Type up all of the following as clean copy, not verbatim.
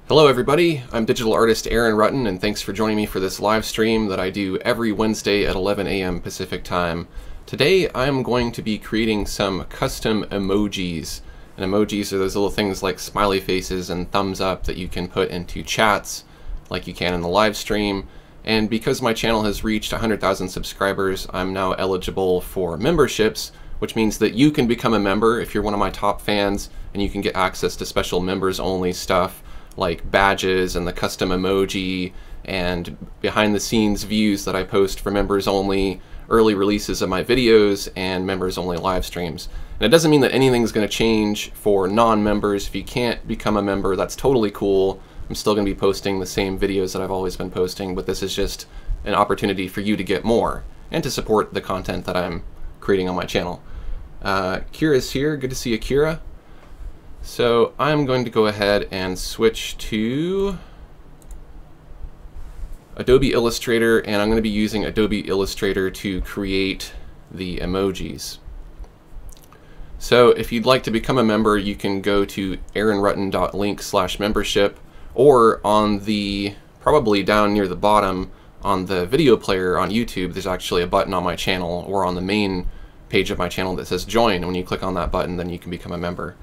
Hello everybody, I'm digital artist Aaron Rutten, and thanks for joining me for this live stream that I do every Wednesday at 11 a.m. Pacific time. Today I'm going to be creating some custom emojis. And emojis are those little things like smiley faces and thumbs up that you can put into chats like you can in the live stream. And because my channel has reached 100,000 subscribers, I'm now eligible for memberships, which means that you can become a member if you're one of my top fans, and you can get access to special members only stuff like badges and the custom emoji and behind the scenes views that I post for members only, early releases of my videos, and members only live streams. And it doesn't mean that anything's going to change for non-members. If you can't become a member, that's totally cool. I'm still going to be posting the same videos that I've always been posting, but this is just an opportunity for you to get more and to support the content that I'm creating on my channel. Kira's here. Good to see you, Kira. So I'm going to go ahead and switch to Adobe Illustrator, and I'm going to be using Adobe Illustrator to create the emojis. So if you'd like to become a member, you can go to aaronrutten.link/membership, or on the, probably down near the bottom on the video player on YouTube, there's actually a button on my channel, or on the main page of my channel that says join. And when you click on that button, then you can become a member.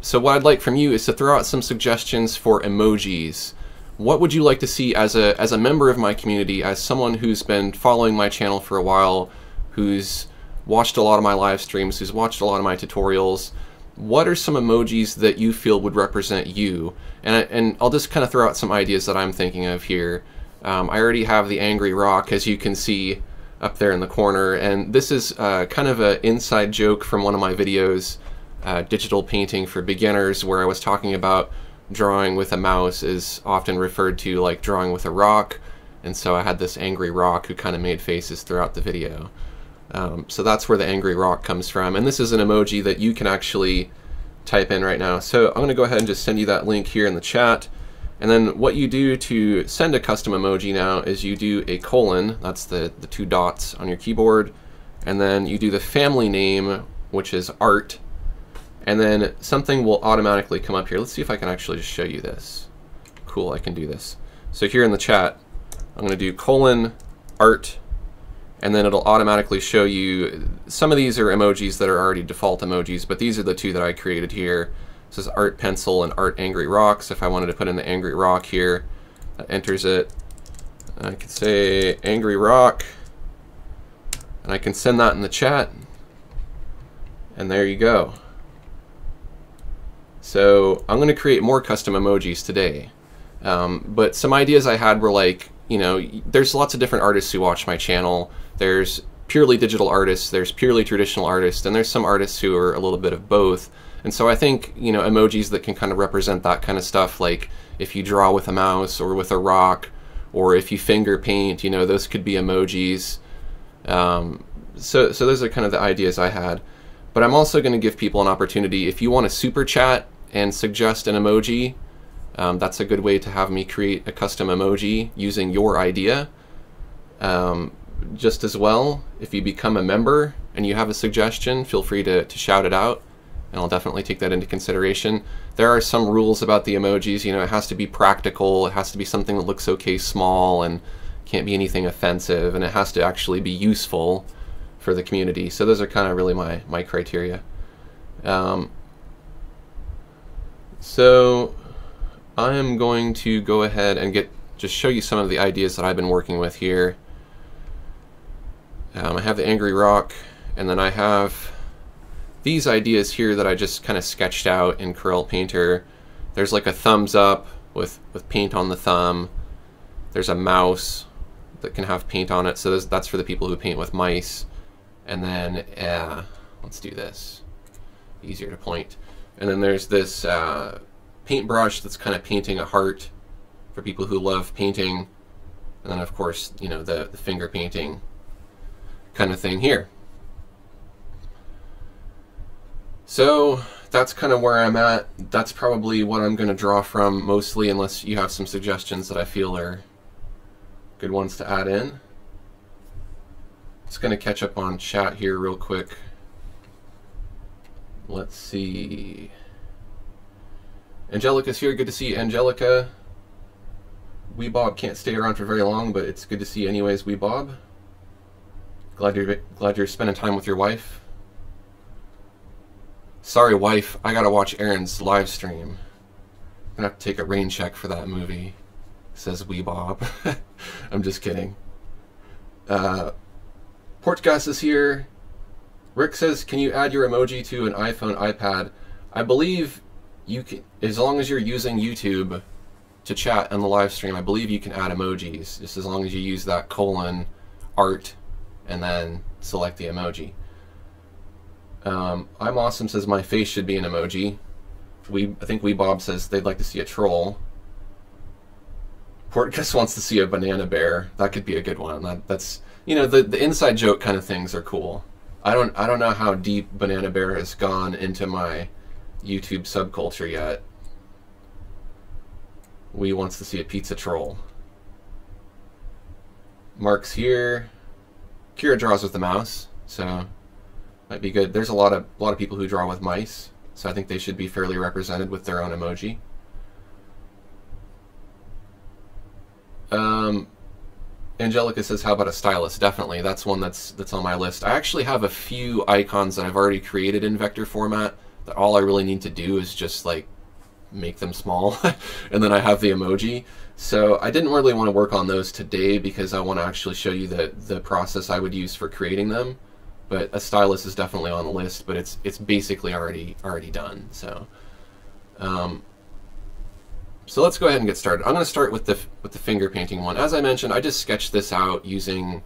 So what I'd like from you is to throw out some suggestions for emojis. What would you like to see as a member of my community, as someone who's been following my channel for a while, who's watched a lot of my live streams, who's watched a lot of my tutorials? What are some emojis that you feel would represent you? And I'll just kind of throw out some ideas that I'm thinking of here. I already have the angry rock, as you can see up there in the corner, and this is kind of an inside joke from one of my videos, digital painting for beginners, where I was talking about drawing with a mouse is often referred to like drawing with a rock, and so I had this angry rock who kind of made faces throughout the video. So that's where the angry rock comes from, and this is an emoji that you can actually type in right now. So I'm going to go ahead and just send you that link here in the chat, and then what you do to send a custom emoji now is you do a colon, that's the two dots on your keyboard, and then you do the family name, which is art, and then something will automatically come up here. Let's see if I can actually just show you this. Cool, I can do this. So here in the chat, I'm going to do colon art, and then it'll automatically show you, some of these are emojis that are already default emojis, but these are the two that I created here. This is art pencil and art angry rocks. If I wanted to put in the angry rock here, that enters it. I could say angry rock, and I can send that in the chat, and there you go. So I'm going to create more custom emojis today, but some ideas I had were like, you know, there's lots of different artists who watch my channel. There's purely digital artists, there's purely traditional artists, and there's some artists who are a little bit of both. And so I think, you know, emojis that can kind of represent that kind of stuff, like if you draw with a mouse or with a rock, or if you finger paint, you know, those could be emojis. So those are kind of the ideas I had. But I'm also going to give people an opportunity, if you want to super chat and suggest an emoji, that's a good way to have me create a custom emoji using your idea. Just as well, if you become a member and you have a suggestion, feel free to shout it out, and I'll definitely take that into consideration. There are some rules about the emojis. You know, it has to be practical, it has to be something that looks okay small, and can't be anything offensive, and it has to actually be useful for the community. So those are kind of really my criteria. So I am going to go ahead and just show you some of the ideas that I've been working with here. I have the angry rock, and then I have these ideas here that I just kind of sketched out in Corel Painter. There's like a thumbs up with paint on the thumb. There's a mouse that can have paint on it, so that's for the people who paint with mice. And then, let's do this, easier to point. And then there's this paintbrush that's kind of painting a heart for people who love painting. And then of course, you know, the finger painting kind of thing here. So that's kind of where I'm at. That's probably what I'm going to draw from mostly, unless you have some suggestions that I feel are good ones to add in. Just going to catch up on chat here real quick. Let's see. Angelica's here. Good to see Angelica. Wee Bob can't stay around for very long, but it's good to see you anyways, Wee Bob. Glad you're spending time with your wife. Sorry, wife, I gotta watch Aaron's live stream. I'm gonna have to take a rain check for that movie, says Wee Bob. I'm just kidding. Portgas is here. Rick says, can you add your emoji to an iPhone, iPad? I believe you can, as long as you're using YouTube to chat on the live stream, I believe you can add emojis, just as long as you use that :art and then select the emoji. I'm Awesome says my face should be an emoji. I think Wee Bob says they'd like to see a troll. Portgas wants to see a banana bear. That could be a good one. That's, you know, the inside joke kind of things are cool. I don't know how deep banana bear has gone into my YouTube subculture yet. Wee wants to see a pizza troll. Mark's here. Kira draws with the mouse, so might be good. There's a lot of people who draw with mice, so I think they should be fairly represented with their own emoji. Angelica says, how about a stylus? Definitely, that's one that's on my list. I actually have a few icons that I've already created in vector format that all I really need to do is just like make them small and then I have the emoji. So I didn't really want to work on those today because I want to actually show you the process I would use for creating them. But a stylus is definitely on the list, but it's basically already done. So so let's go ahead and get started. I'm going to start with the finger painting one. As I mentioned, I just sketched this out using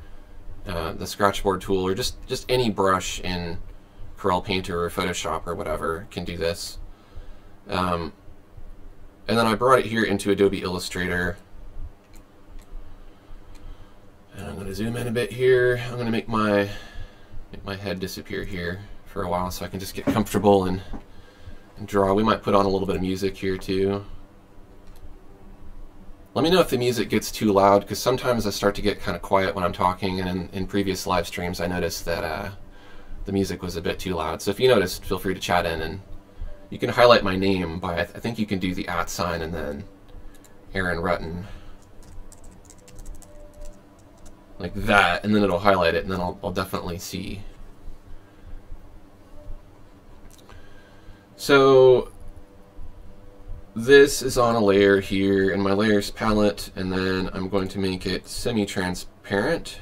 the scratchboard tool, or just any brush in Corel Painter or Photoshop or whatever can do this. And then I brought it here into Adobe Illustrator. And I'm going to zoom in a bit here. I'm going to make my head disappear here for a while so I can just get comfortable and draw. We might put on a little bit of music here too. Let me know if the music gets too loud, because sometimes I start to get kind of quiet when I'm talking, and in previous live streams I noticed that the music was a bit too loud. So if you notice, feel free to chat in, and you can highlight my name by, I think you can do the @ sign and then Aaron Rutten. Like that, and then it'll highlight it, and then I'll definitely see. So this is on a layer here in my layers palette, and then I'm going to make it semi-transparent.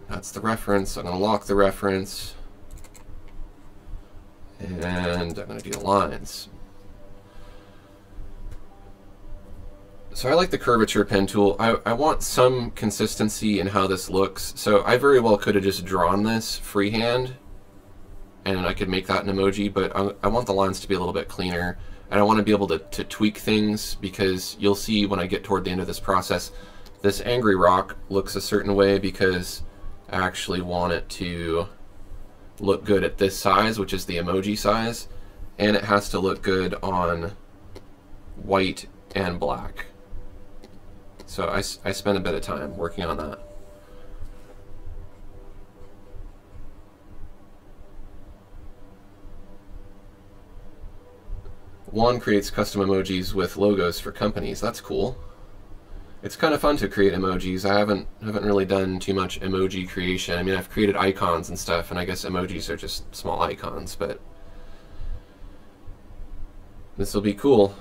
That's the reference. I'm going to lock the reference, and I'm going to do the lines. So I like the curvature pen tool. I want some consistency in how this looks, so I very well could have just drawn this freehand and I could make that an emoji, but I want the lines to be a little bit cleaner, and I want to be able to tweak things, because you'll see when I get toward the end of this process, this angry rock looks a certain way because I actually want it to look good at this size, which is the emoji size, and it has to look good on white and black. So I spent a bit of time working on that. Juan creates custom emojis with logos for companies. That's cool. It's kind of fun to create emojis. I haven't really done too much emoji creation. I mean, I've created icons and stuff, and I guess emojis are just small icons, but this will be cool.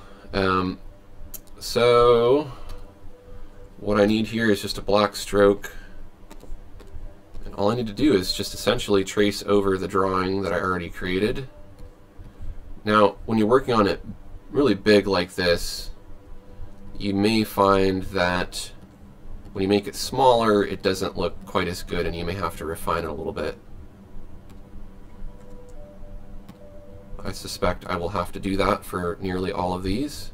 So what I need here is just a black stroke, and all I need to do is just essentially trace over the drawing that I already created. Now, when you're working on it really big like this, you may find that when you make it smaller, it doesn't look quite as good, and you may have to refine it a little bit. I suspect I will have to do that for nearly all of these.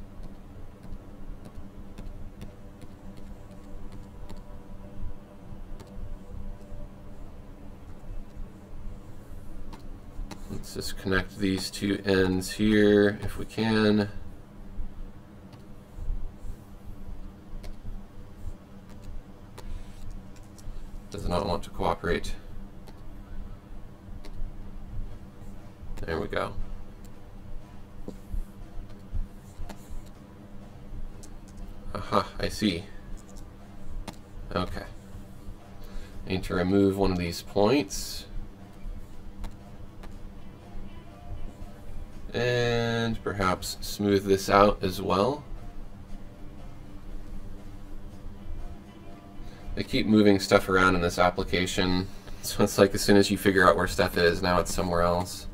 Let's just connect these two ends here if we can. Does not want to cooperate. There we go. Aha, I see. Okay. I need to remove one of these points. And perhaps smooth this out as well. They keep moving stuff around in this application, so it's like as soon as you figure out where stuff is, now it's somewhere else.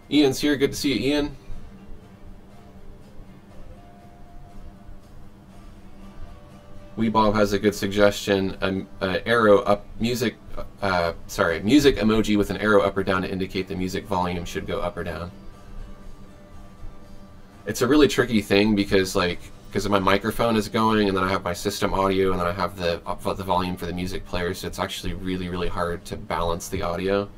Ian's here. Good to see you, Ian. Weebob has a good suggestion. Arrow up music. Music emoji with an arrow up or down to indicate the music volume should go up or down. It's a really tricky thing because my microphone is going, and then I have my system audio, and then I have the volume for the music player. So it's actually really, really hard to balance the audio.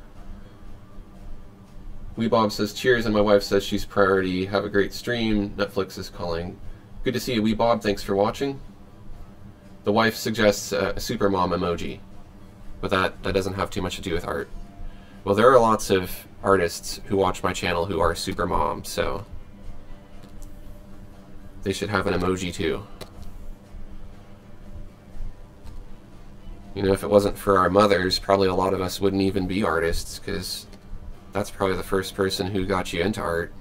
Weebob says cheers, and my wife says she's priority. Have a great stream. Netflix is calling. Good to see you, Weebob. Thanks for watching. The wife suggests a supermom emoji, but that doesn't have too much to do with art. Well, there are lots of artists who watch my channel who are supermoms, so they should have an emoji too. You know, if it wasn't for our mothers, probably a lot of us wouldn't even be artists, because that's probably the first person who got you into art.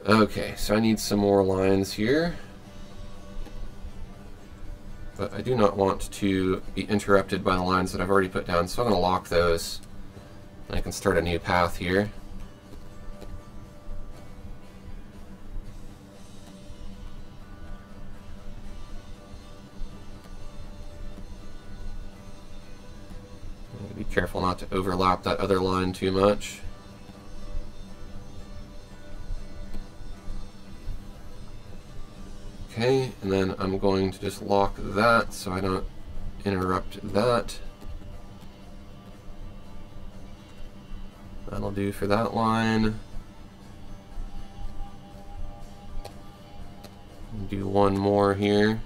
Okay, so I need some more lines here. But I do not want to be interrupted by the lines that I've already put down, so I'm going to lock those. And I can start a new path here. Be careful not to overlap that other line too much. Okay, and then I'm going to just lock that so I don't interrupt that. That'll do for that line. Do one more here.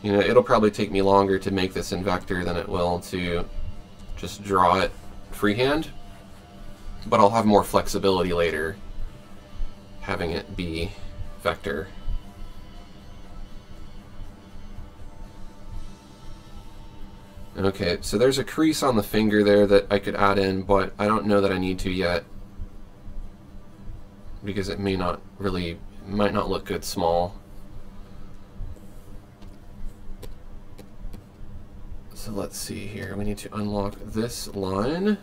You know, it'll probably take me longer to make this in vector than it will to just draw it freehand, but I'll have more flexibility later having it be vector. Okay, so there's a crease on the finger there that I could add in, but I don't know that I need to yet, because it might not look good small. So let's see here. We need to unlock this line.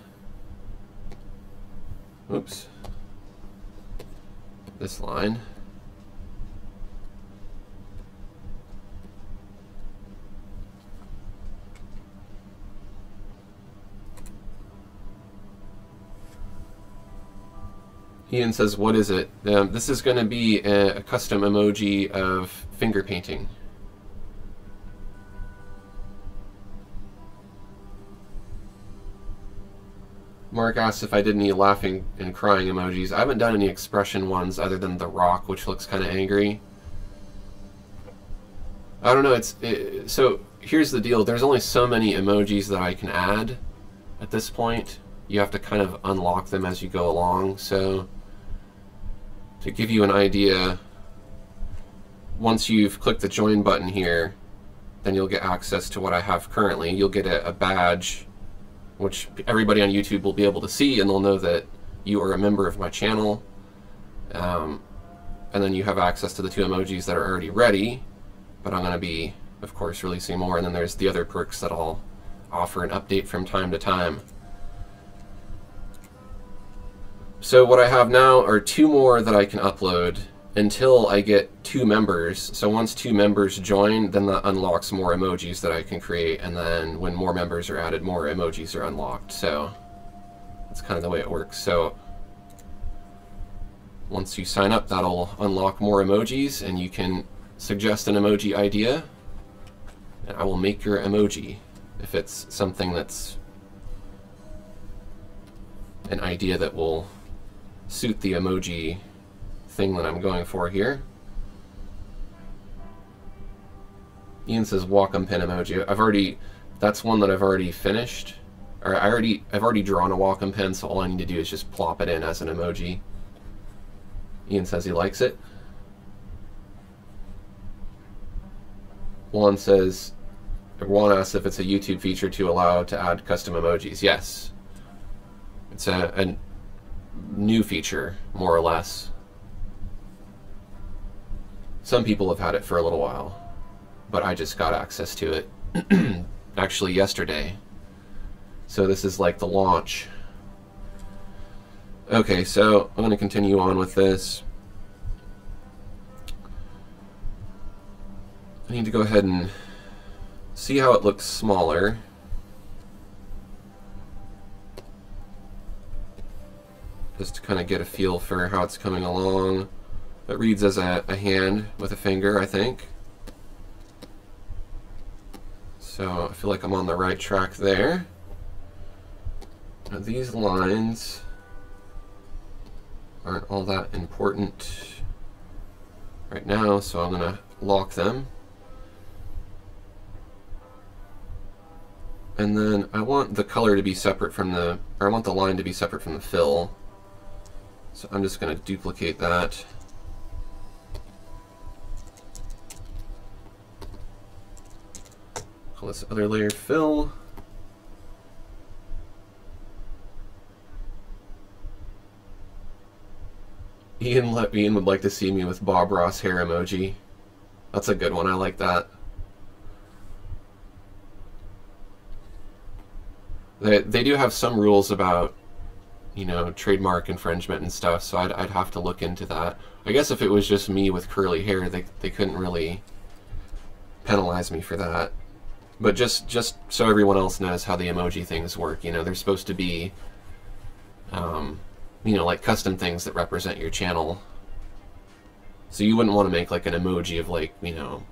Oops. This line. Ian says, what is it? This is going to be a custom emoji of finger painting. Mark asks if I did any laughing and crying emojis. I haven't done any expression ones other than the rock, which looks kind of angry. I don't know, so here's the deal. There's only so many emojis that I can add at this point. You have to kind of unlock them as you go along. So to give you an idea, once you've clicked the join button here, then you'll get access to what I have currently. You'll get a badge, which everybody on YouTube will be able to see, and they'll know that you are a member of my channel. And then you have access to the 2 emojis that are already ready, but I'm going to be, of course, releasing more. And then there's the other perks that I'll offer an update from time to time. So what I have now are 2 more that I can upload until I get 2 members. So once 2 members join, then that unlocks more emojis that I can create, and then when more members are added, more emojis are unlocked. So that's kind of the way it works. So once you sign up, that'll unlock more emojis, and you can suggest an emoji idea, and I will make your emoji if it's something that's an idea that will suit the emoji thing that I'm going for here. Ian says Wacom pin emoji. That's one that I've already finished. Or I've already drawn a Wacom pin, so all I need to do is just plop it in as an emoji. Ian says he likes it. Juan asks if it's a YouTube feature to allow to add custom emojis. Yes. It's a new feature, more or less. Some people have had it for a little while, but I just got access to it actually yesterday. So this is like the launch. Okay, so I'm going to continue on with this. I need to go ahead and see how it looks smaller. Just to kind of get a feel for how it's coming along. It reads as a hand with a finger, I think. So I feel like I'm on the right track there. Now these lines aren't all that important right now, so I'm going to lock them. And then I want the color to be separate from or I want the line to be separate from the fill. So I'm just going to duplicate that. Call this other layer fill. Ian would like to see me with Bob Ross hair emoji. That's a good one. I like that. They do have some rules about, you know, trademark infringement and stuff, so I'd have to look into that. I guess if it was just me with curly hair, they couldn't really penalize me for that. But just so everyone else knows how the emoji things work, you know, they're supposed to be, you know, like custom things that represent your channel. So you wouldn't want to make like an emoji of like, you know,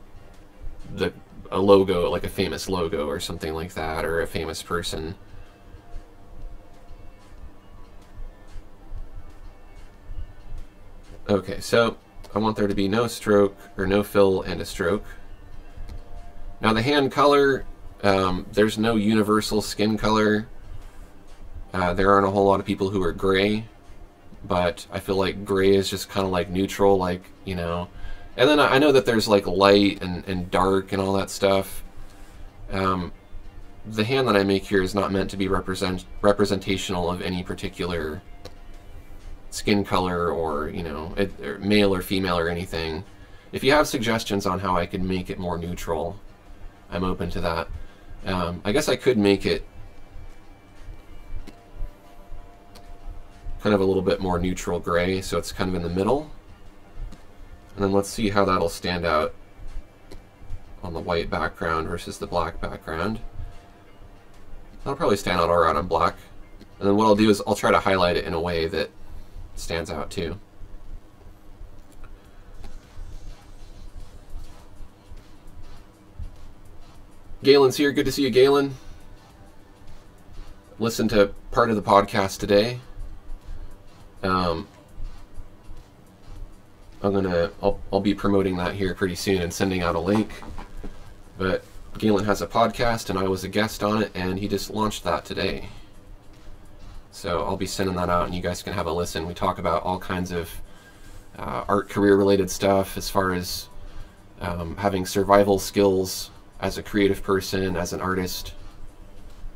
a logo, like a famous logo or something like that, or a famous person. Okay, so I want there to be no stroke, or no fill and a stroke. Now the hand color, there's no universal skin color. There aren't a whole lot of people who are gray, but I feel like gray is just kind of like neutral, like, you know. And then I know that there's like light and dark and all that stuff. The hand that I make here is not meant to be representational of any particular skin color, or, you know, or male or female or anything. If you have suggestions on how I could make it more neutral, I'm open to that. I guess I could make it kind of a little bit more neutral gray, so it's kind of in the middle. And then let's see how that'll stand out on the white background versus the black background. That'll probably stand out all right on black. And then what I'll do is I'll try to highlight it in a way that stands out too. Galen's here. Good to see you, Galen. Listen to part of the podcast today. I'll be promoting that here pretty soon and sending out a link. But Galen has a podcast and I was a guest on it, and he just launched that today. So I'll be sending that out and you guys can have a listen. We talk about all kinds of art career related stuff, as far as having survival skills as a creative person, as an artist.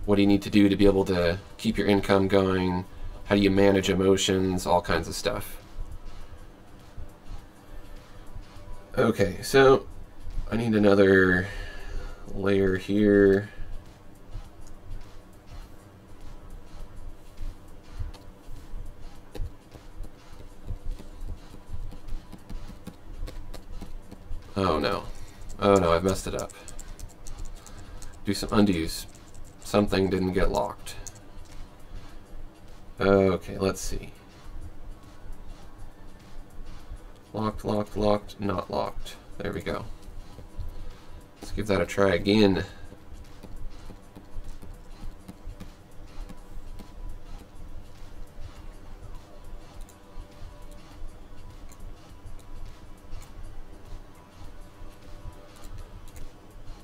What do you need to do to be able to keep your income going? How do you manage emotions? All kinds of stuff. Okay, so I need another layer here. Oh no. Oh no, I've messed it up. Do some undos. Something didn't get locked. Okay, let's see. Locked, locked, locked, not locked. There we go. Let's give that a try again.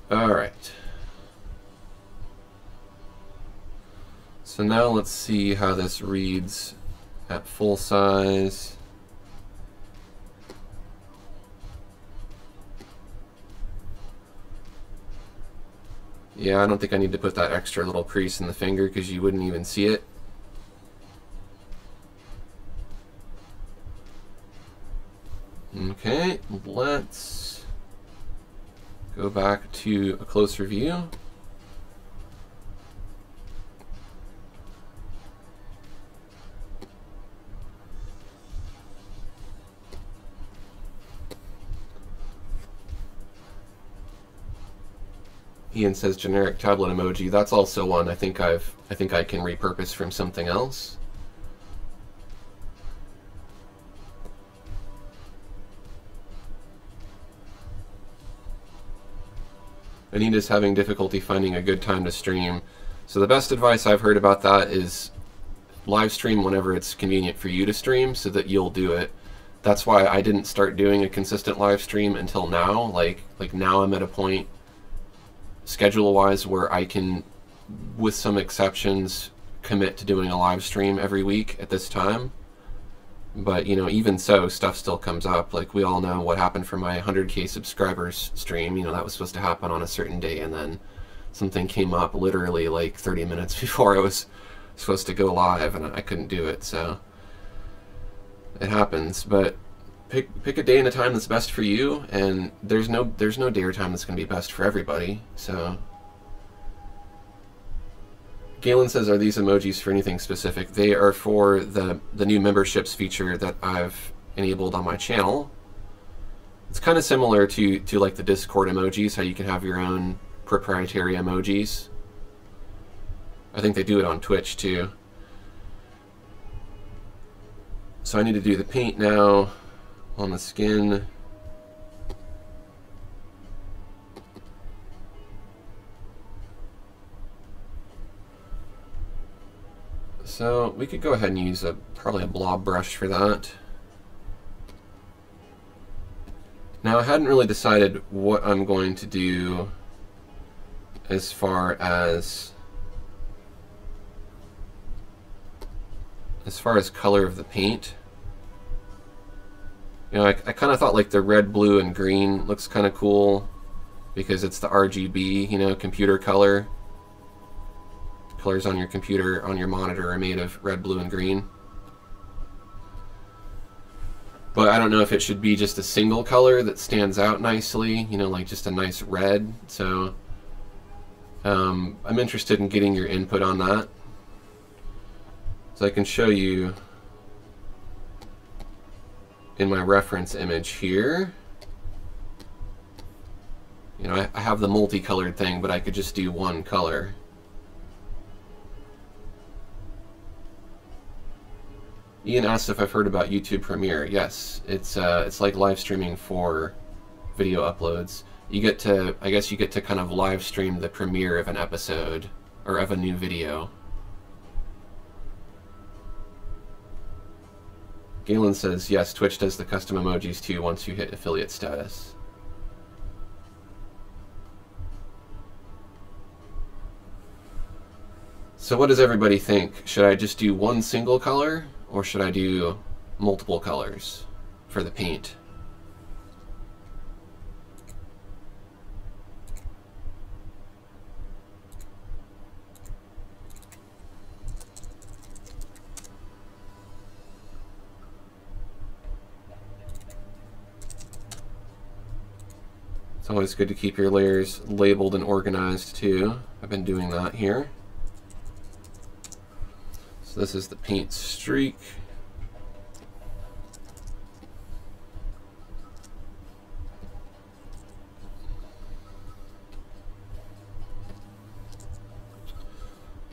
All right. So now let's see how this reads at full size. Yeah, I don't think I need to put that extra little crease in the finger because you wouldn't even see it. Okay, let's go back to a closer view. Ian says generic tablet emoji. That's also one I think I can repurpose from something else. Anita's having difficulty finding a good time to stream. So the best advice I've heard about that is live stream whenever it's convenient for you to stream so that you'll do it. That's why I didn't start doing a consistent live stream until now. Like now I'm at a point schedule-wise where I can, with some exceptions, commit to doing a live stream every week at this time. But, you know, even so, stuff still comes up. Like, we all know what happened for my 100K subscribers stream. You know, that was supposed to happen on a certain day, and then something came up literally like 30 minutes before I was supposed to go live, and I couldn't do it, so it happens. But pick a day and a time that's best for you, and there's no day or time that's going to be best for everybody. So Galen says, are these emojis for anything specific? They are for the new memberships feature that I've enabled on my channel. It's kind of similar to like the Discord emojis, how you can have your own proprietary emojis. I think they do it on Twitch too. So I need to do the paint now on the skin. So we could go ahead and use probably a blob brush for that. Now I hadn't really decided what I'm going to do as far as color of the paint. You know, I kind of thought like the red, blue, and green looks kind of cool because it's the RGB, you know, computer color. Colors on your computer, on your monitor, are made of red, blue, and green. But I don't know if it should be just a single color that stands out nicely, you know, like just a nice red. So I'm interested in getting your input on that. So I can show you in my reference image here. You know, I have the multicolored thing, but I could just do one color. Ian asked if I've heard about YouTube Premiere. Yes, it's like live streaming for video uploads. You get to, I guess you get to kind of live stream the premiere of an episode or of a new video. Galen says, yes, Twitch does the custom emojis too once you hit affiliate status. So what does everybody think? Should I just do one single color, or should I do multiple colors for the paint? It's always good to keep your layers labeled and organized too. I've been doing that here. So this is the paint streak.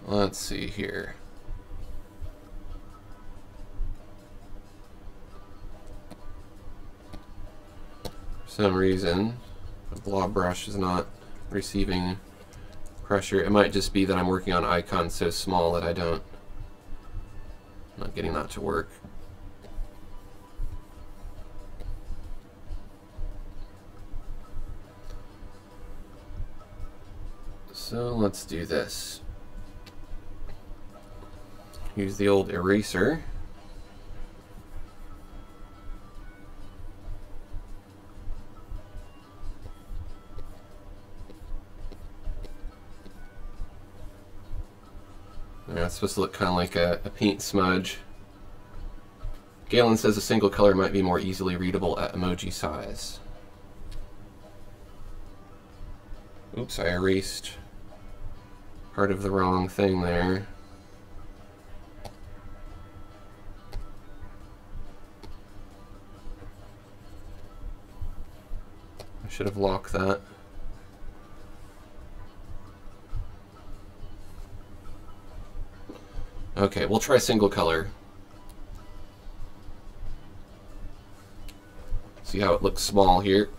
Let's see here. For some reason, the blob brush is not receiving pressure. It might just be that I'm working on icons so small that I'm not getting that to work. So let's do this. Use the old eraser. Yeah, it's supposed to look kind of like a paint smudge. Galen says a single color might be more easily readable at emoji size. Oops, I erased part of the wrong thing there. I should have locked that. Okay, we'll try single color. See how it looks small here.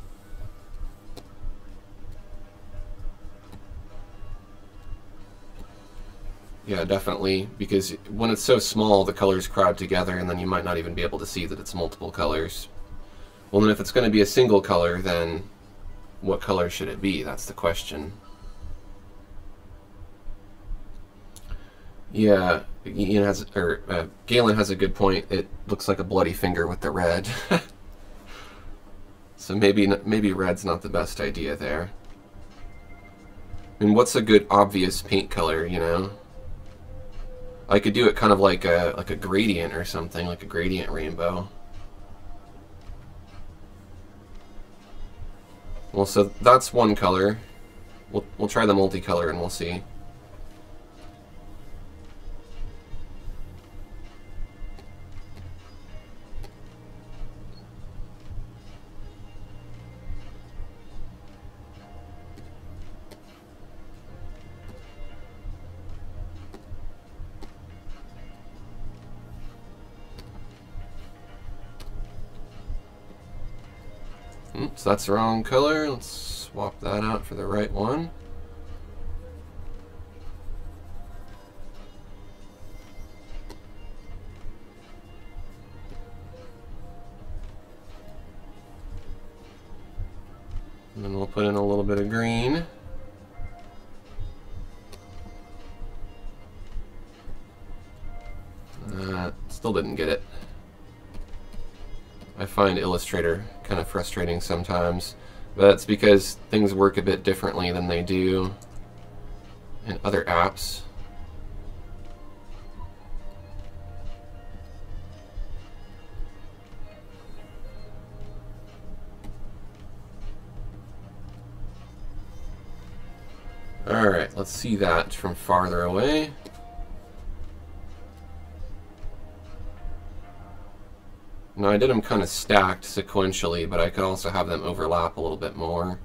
Yeah, definitely, because when it's so small, the colors crowd together, and then you might not even be able to see that it's multiple colors. Well, then if it's going to be a single color, then what color should it be? That's the question. Yeah, Ian has, or Galen has a good point. It looks like a bloody finger with the red. So maybe red's not the best idea there. I mean, what's a good obvious paint color, you know? I could do it kind of like a gradient or something, like a gradient rainbow. Well, so that's one color. We'll try the multicolor and we'll see. Oops, that's the wrong color. Let's swap that out for the right one. And then we'll put in a little bit of green. Still didn't get it. I find Illustrator kind of frustrating sometimes, but that's because things work a bit differently than they do in other apps. Alright, let's see that from farther away. Now I did them kind of stacked sequentially, but I could also have them overlap a little bit more.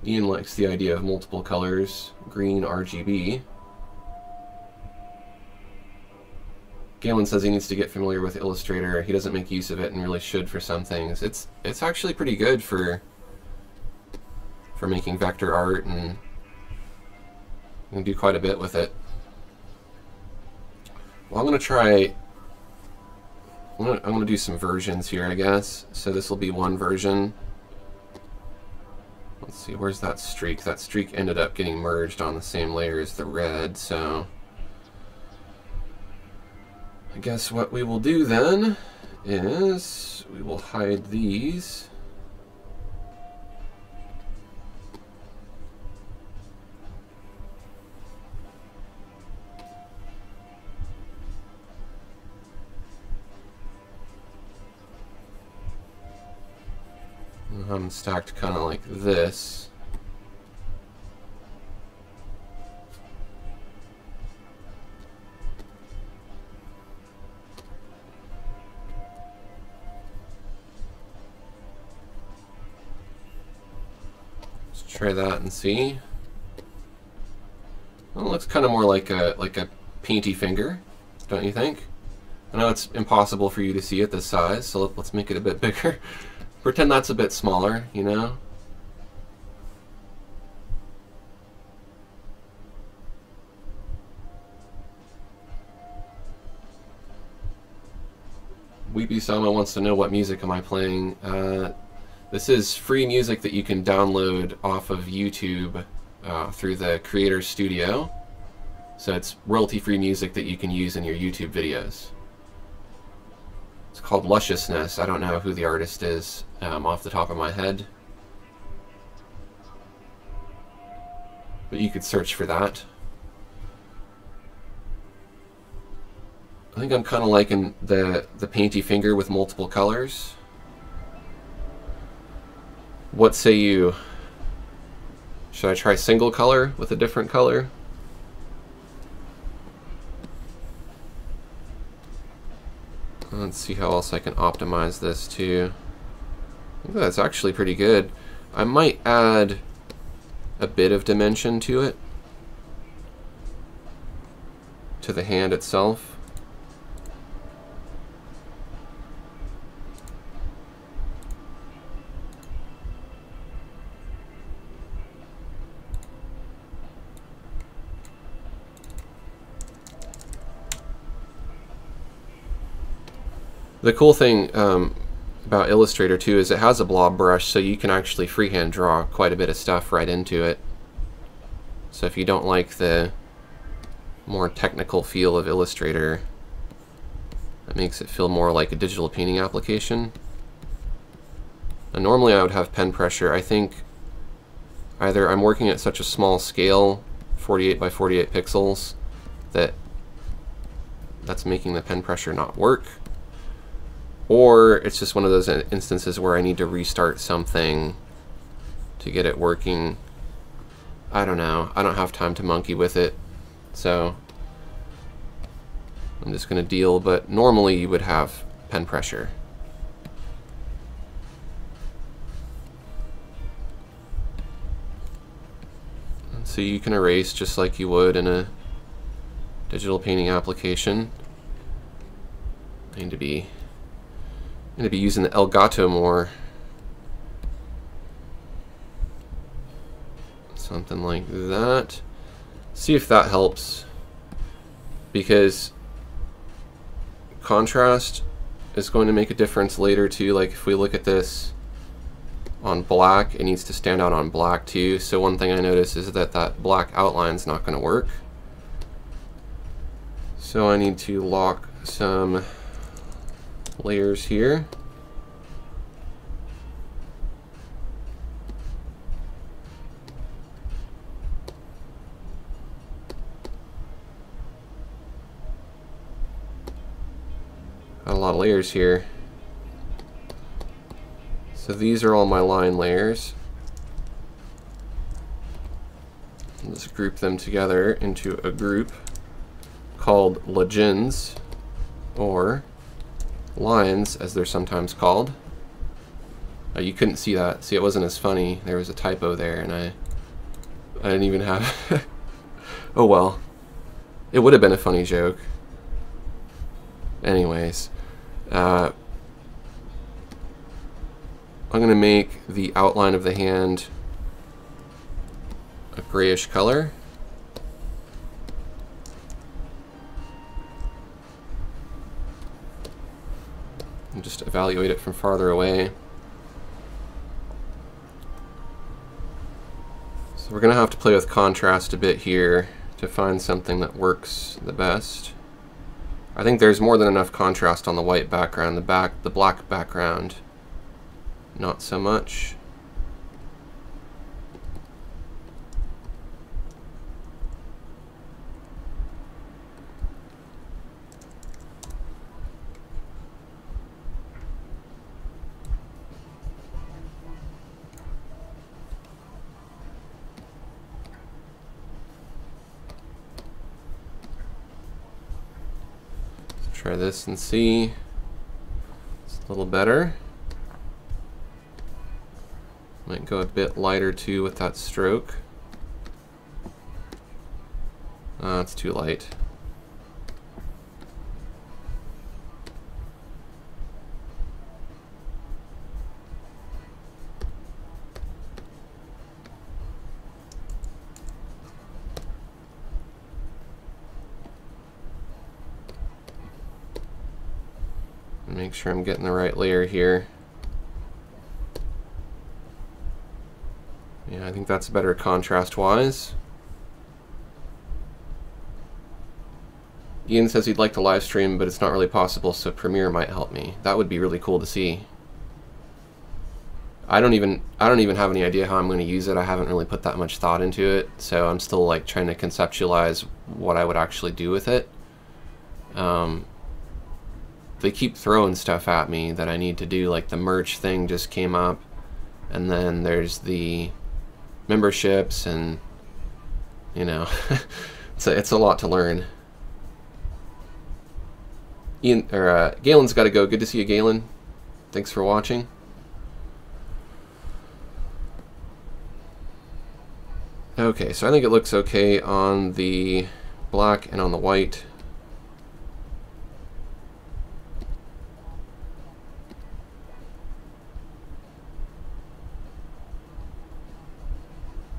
Ian likes the idea of multiple colors, green RGB. Galen says he needs to get familiar with Illustrator. He doesn't make use of it and really should for some things. It's actually pretty good for making vector art, and you can do quite a bit with it. Well, I'm gonna do some versions here, I guess. So this will be one version. Let's see, where's that streak? That streak ended up getting merged on the same layer as the red, so I guess what we will do then is we will hide these. Stacked kind of like this. Let's try that and see. Well, it looks kind of more like a painty finger, don't you think? I know it's impossible for you to see at this size, so let's make it a bit bigger. Pretend that's a bit smaller, you know? Weepy Sama wants to know, what music am I playing? This is free music that you can download off of YouTube through the Creator Studio. So it's royalty-free music that you can use in your YouTube videos. It's called Lusciousness. I don't know who the artist is off the top of my head, but you could search for that. I think I'm kind of liking the painty finger with multiple colors. What say you? Should I try single color with a different color? Let's see how else I can optimize this too. I think that's actually pretty good. I might add a bit of dimension to it, to the hand itself. The cool thing about Illustrator too is it has a blob brush, so you can actually freehand draw quite a bit of stuff right into it. So if you don't like the more technical feel of Illustrator, it makes it feel more like a digital painting application. And normally I would have pen pressure. I think either I'm working at such a small scale, 48 by 48 pixels, that's making the pen pressure not work. Or it's just one of those instances where I need to restart something to get it working. I don't know. I don't have time to monkey with it, so I'm just going to deal. But normally you would have pen pressure. And so you can erase just like you would in a digital painting application. I need to be I'm going to be using the Elgato more. Something like that. See if that helps. Because contrast is going to make a difference later too. Like if we look at this on black, it needs to stand out on black too. So one thing I notice is that that black outline is not going to work. So I need to lock some layers here. Got a lot of layers here. So these are all my line layers. I'll just group them together into a group called legends, or lines as they're sometimes called. You couldn't see that. See, it wasn't as funny. There was a typo there and I didn't even have oh well. It would have been a funny joke. Anyways, I'm going to make the outline of the hand a grayish color. And just evaluate it from farther away. So we're going to have to play with contrast a bit here to find something that works the best. I think there's more than enough contrast on the white background. The black background, not so much. Try this and see. It's a little better. Might go a bit lighter too with that stroke. It's too light. Make sure I'm getting the right layer here. Yeah, I think that's better contrast-wise. Ian says he'd like to live stream, but it's not really possible, so Premiere might help me. That would be really cool to see. I don't even have any idea how I'm going to use it. I haven't really put that much thought into it, so I'm still like trying to conceptualize what I would actually do with it. They keep throwing stuff at me that I need to do, like the merch thing just came up, and then there's the memberships, and you know, it's a lot to learn. Ian, or Galen's got to go. Good to see you, Galen. Thanks for watching. Okay, so I think it looks okay on the black and on the white.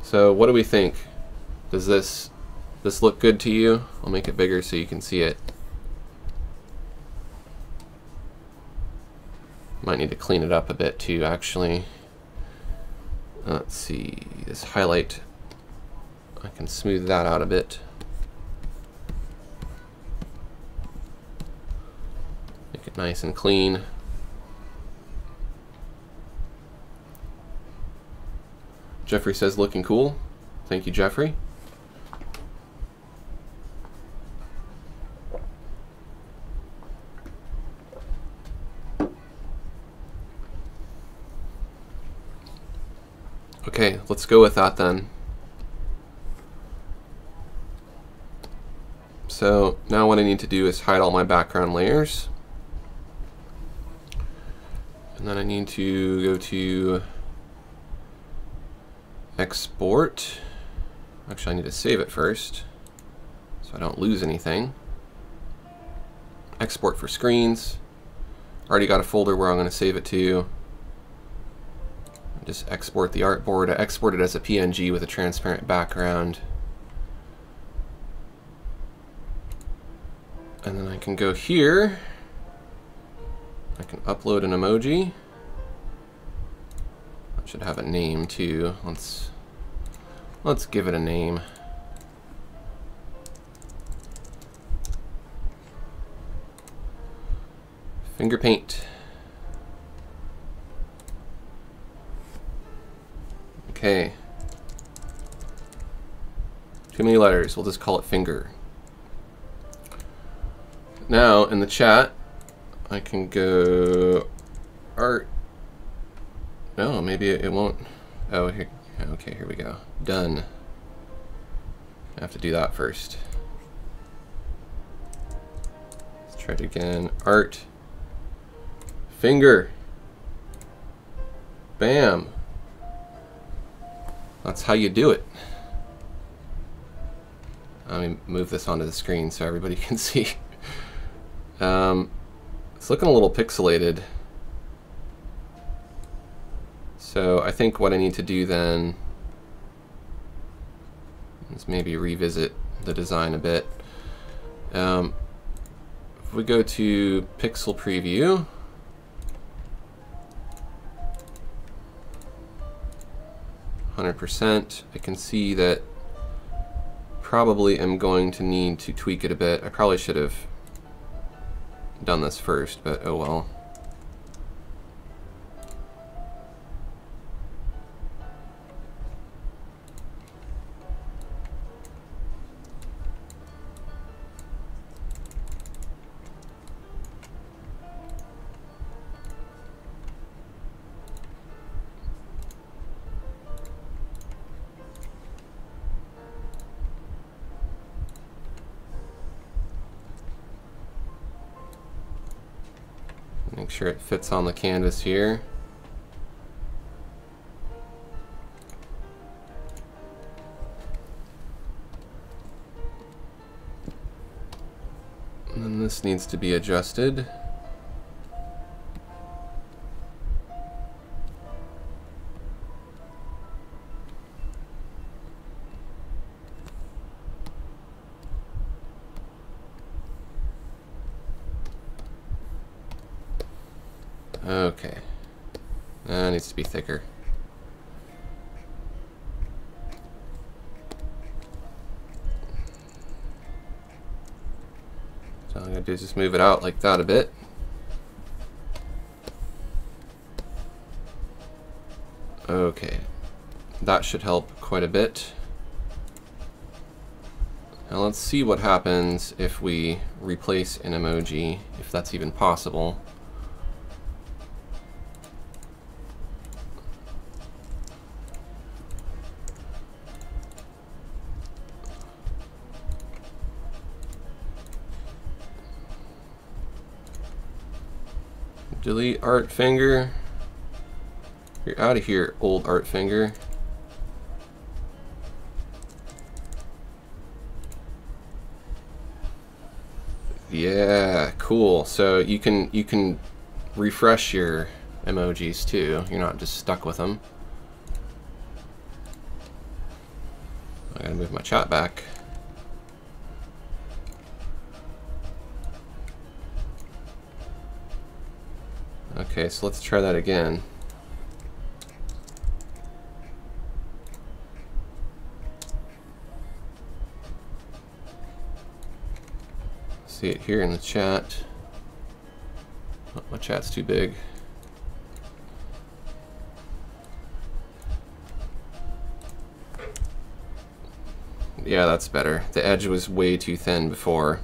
So what do we think? Does this look good to you? I'll make it bigger so you can see it. Might need to clean it up a bit too, actually. Let's see, this highlight, I can smooth that out a bit. Make it nice and clean. Jeffrey says looking cool. Thank you, Jeffrey. Okay, let's go with that then. So now what I need to do is hide all my background layers. And then I need to go to export. Actually, I need to save it first so I don't lose anything. Export for screens. Already got a folder where I'm going to save it to. Just export the artboard. I export it as a PNG with a transparent background. And then I can go here. I can upload an emoji. I should have a name too. Let's give it a name. Finger paint. Okay. Too many letters. We'll just call it finger. Now in the chat, I can go art. No, maybe it won't. Oh, here. Okay, here we go. Done. I have to do that first. Let's try it again. Art. Finger. Bam. That's how you do it. Let me move this onto the screen so everybody can see. It's looking a little pixelated. So I think what I need to do then is maybe revisit the design a bit. If we go to Pixel Preview, %, I can see that probably am going to need to tweak it a bit. I probably should have done this first, but oh well. Make sure it fits on the canvas here. And then this needs to be adjusted. Okay, that needs to be thicker. to just move it out like that a bit. Okay, that should help quite a bit. Now let's see what happens if we replace an emoji, if that's even possible. Delete art finger. You're out of here, old art finger. Yeah, cool. So you can refresh your emojis too. You're not just stuck with them. I gotta move my chat back. Okay, so let's try that again. See it here in the chat. Oh, my chat's too big. Yeah, that's better. The edge was way too thin before.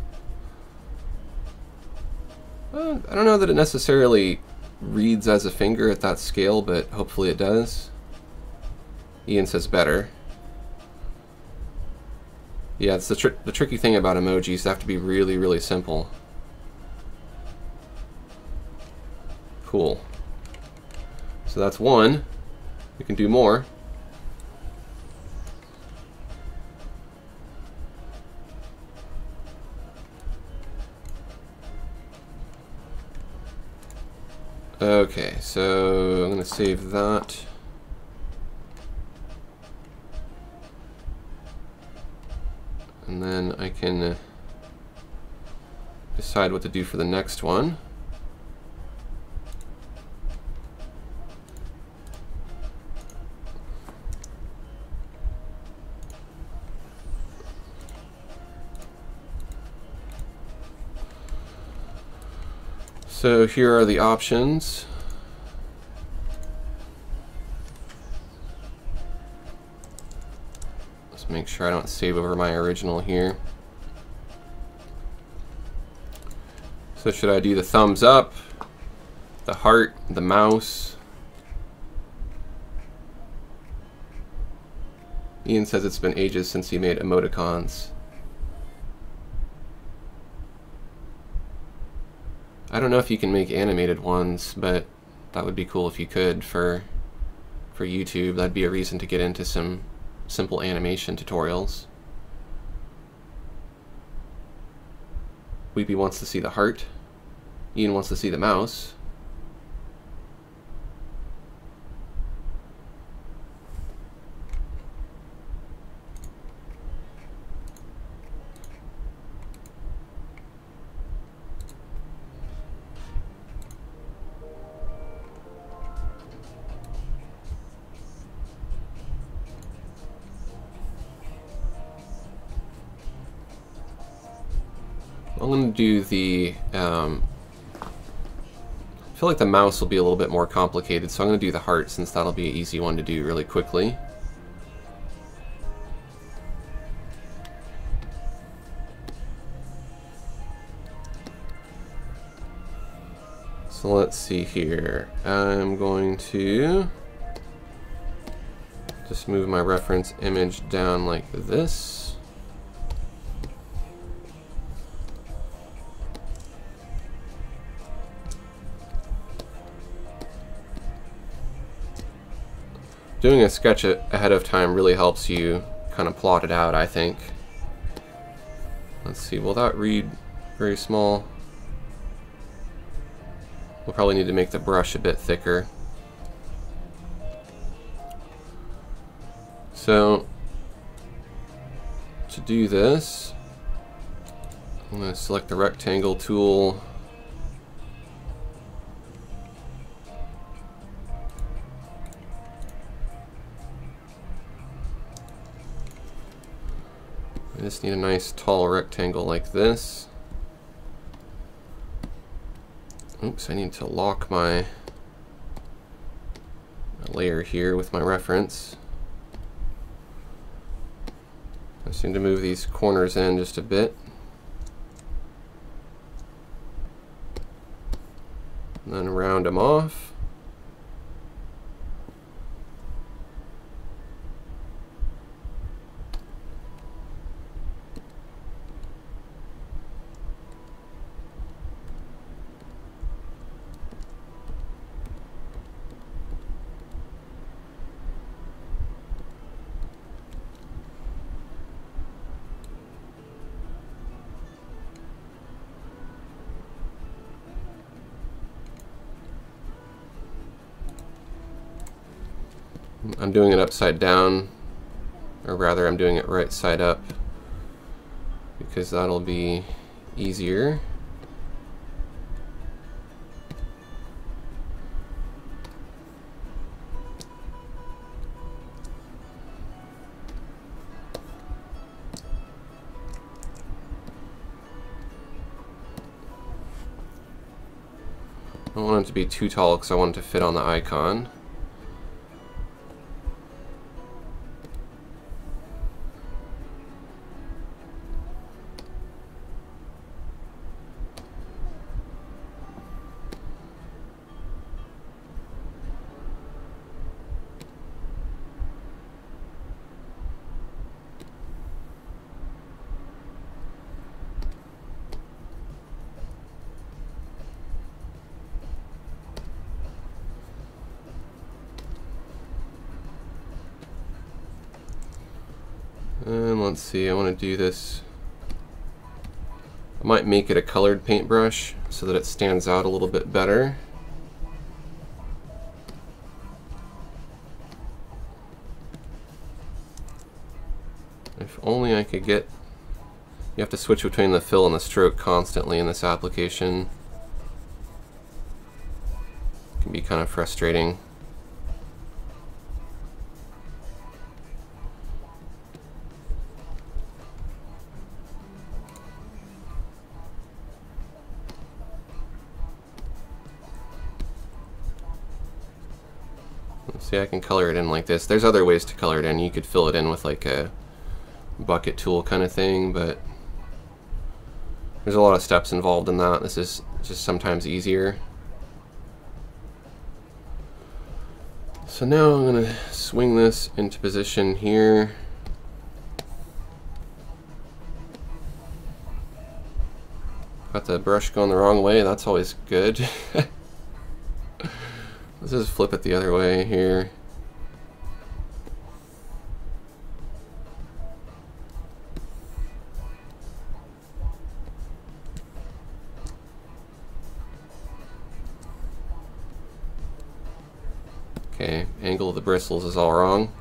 I don't know that it necessarily reads as a finger at that scale, but hopefully it does. Ian says better. Yeah, it's the tricky thing about emojis. They have to be really, really simple. Cool. So that's one. We can do more. Okay, so I'm going to save that. And then I can decide what to do for the next one. So here are the options. Let's make sure I don't save over my original here. So should I do the thumbs up, the heart, the mouse? Ian says it's been ages since he made emoticons. I don't know if you can make animated ones, but that would be cool if you could for YouTube. That'd be a reason to get into some simple animation tutorials. Weepy wants to see the heart. Ian wants to see the mouse. I'm going to do the, I feel like the mouse will be a little bit more complicated, so I'm going to do the heart since that'll be an easy one to do really quickly. So let's see here. I'm going to just move my reference image down like this. Doing a sketch ahead of time really helps you kind of plot it out, I think. Let's see, will that read very small? We'll probably need to make the brush a bit thicker. So, to do this, I'm going to select the rectangle tool. I just need a nice tall rectangle like this. oops, I need to lock my layer here with my reference. I just need to move these corners in just a bit. And then round them off. I'm doing it upside down, or rather I'm doing it right side up, because that'll be easier. I don't want it to be too tall because I want it to fit on the icon. And let's see, I want to do this. I might make it a colored paintbrush so that it stands out a little bit better. If only I could get... You have to switch between the fill and the stroke constantly in this application. It can be kind of frustrating. See, I can color it in like this. There's other ways to color it in. You could fill it in with like a bucket tool kind of thing, but there's a lot of steps involved in that. This is just sometimes easier. So now I'm going to swing this into position here. Got the brush going the wrong way. That's always good. Let's just flip it the other way here. Okay, angle of the bristles is all wrong.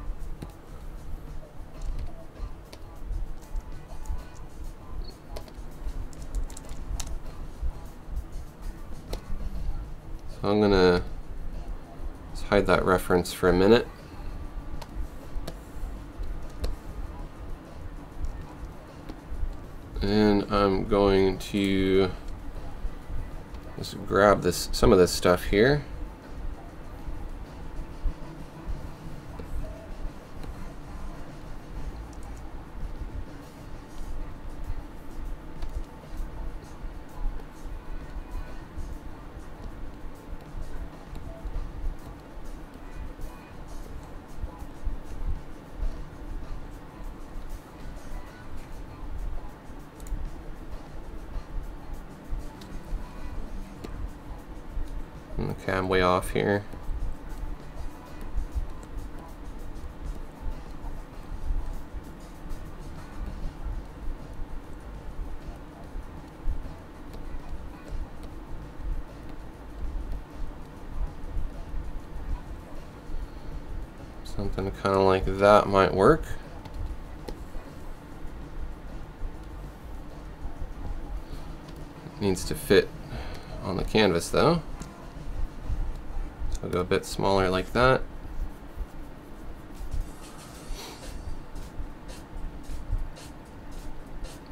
So I'm gonna hide that reference for a minute. And I'm going to just grab some of this stuff here. Okay, I'm way off here. Something kind of like that might work. It needs to fit on the canvas though. I'll go a bit smaller like that.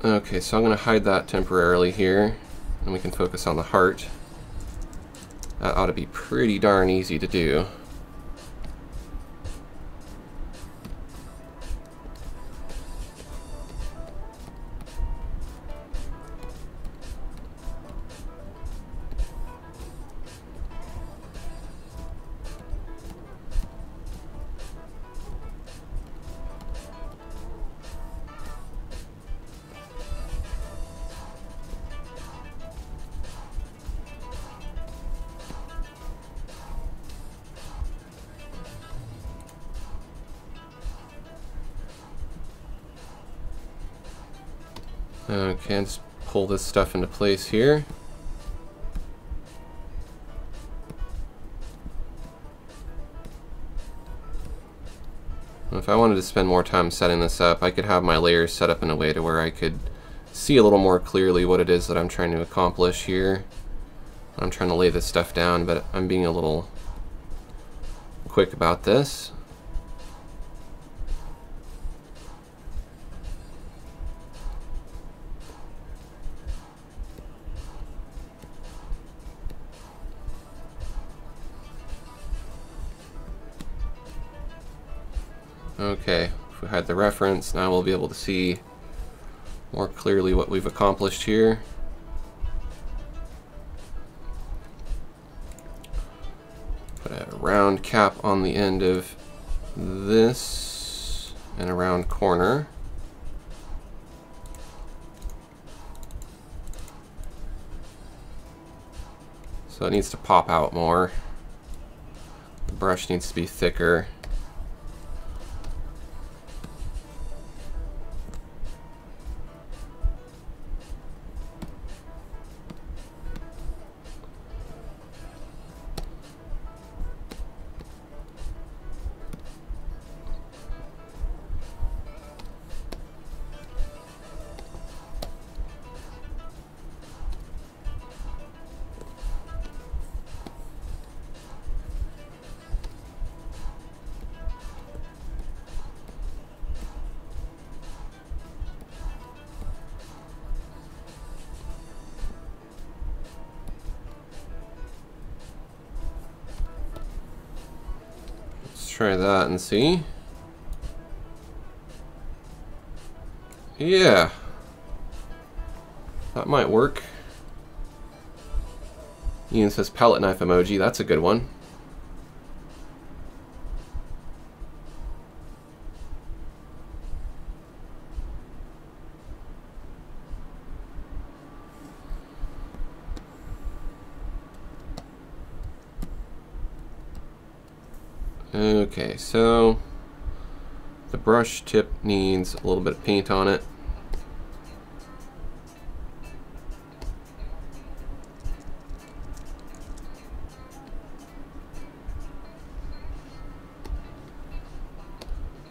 Okay, so I'm going to hide that temporarily here, and we can focus on the heart. That ought to be pretty darn easy to do. Okay, just pull this stuff into place here. If I wanted to spend more time setting this up, I could have my layers set up in a way to where I could see a little more clearly what it is that I'm trying to accomplish here. I'm trying to lay this stuff down, but I'm being a little quick about this. Okay, if we had the reference, now we'll be able to see more clearly what we've accomplished here. Put a round cap on the end of this and a round corner. So it needs to pop out more. The brush needs to be thicker. Try that and see. Yeah, that might work. Ian says palette knife emoji, that's a good one. Okay, so the brush tip needs a little bit of paint on it.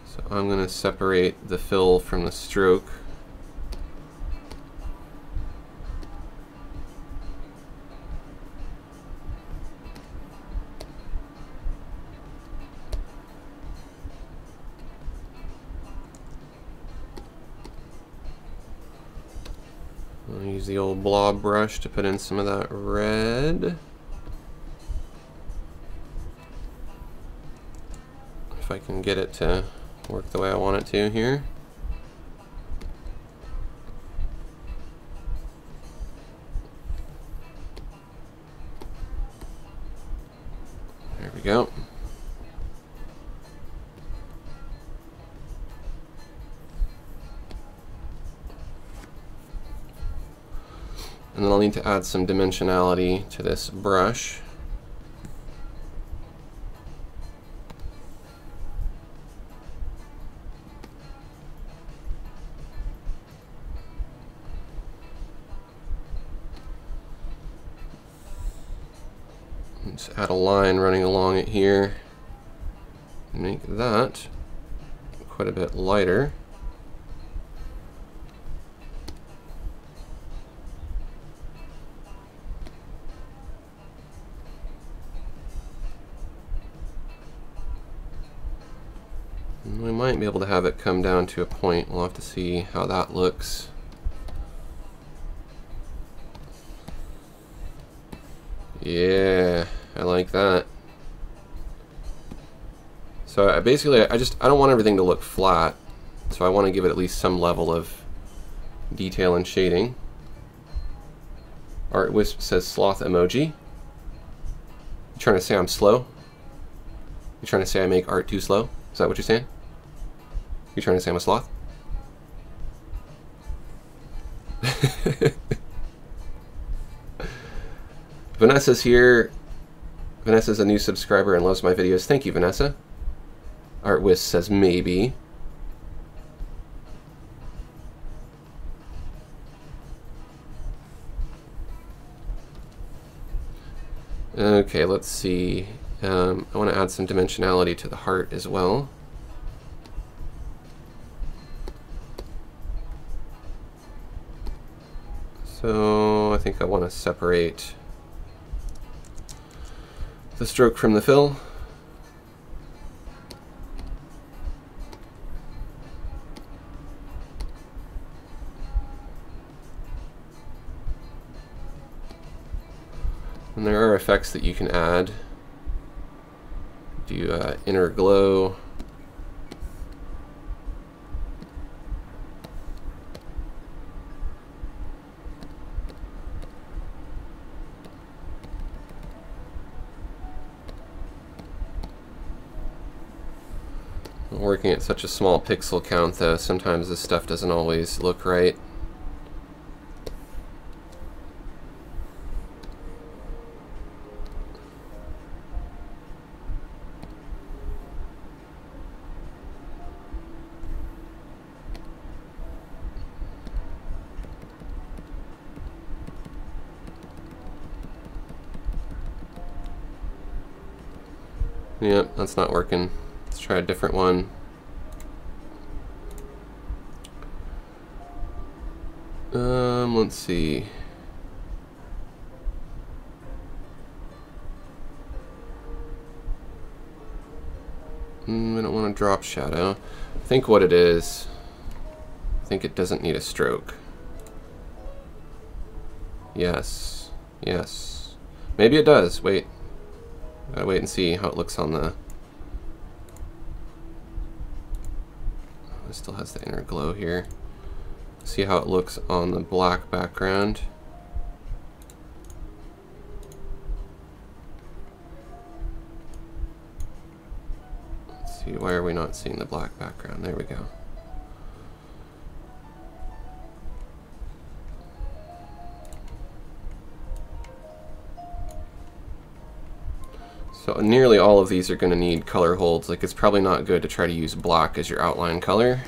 So I'm going to separate the fill from the stroke. I'll use the old blob brush to put in some of that red. If I can get it to work the way I want it to here. There we go. And then I'll need to add some dimensionality to this brush. Just add a line running along it here. Make that quite a bit lighter. We might be able to have it come down to a point. We'll have to see how that looks. Yeah. I like that. So I don't want everything to look flat, so I want to give it at least some level of detail and shading. Art Wisp says sloth emoji. You trying to say I'm slow? You trying to say I make art too slow? Is that what you're saying? You trying to say I'm a sloth? Vanessa's here. Vanessa's a new subscriber and loves my videos. Thank you, Vanessa. Art Wisp says maybe. Okay, let's see. I want to add some dimensionality to the heart as well. So I think I want to separate the stroke from the fill. And there are effects that you can add. Do inner glow. Working at such a small pixel count though, sometimes this stuff doesn't always look right. Yep, that's not working. Let's try a different one. Let's see. We don't want to drop shadow. I think what it is, I think it doesn't need a stroke. Yes, yes. Maybe it does. Wait. Gotta wait and see how it looks on the... It still has the inner glow here. See how it looks on the black background. Let's see, why are we not seeing the black background? There we go. So nearly all of these are going to need color holds. Like, it's probably not good to try to use black as your outline color.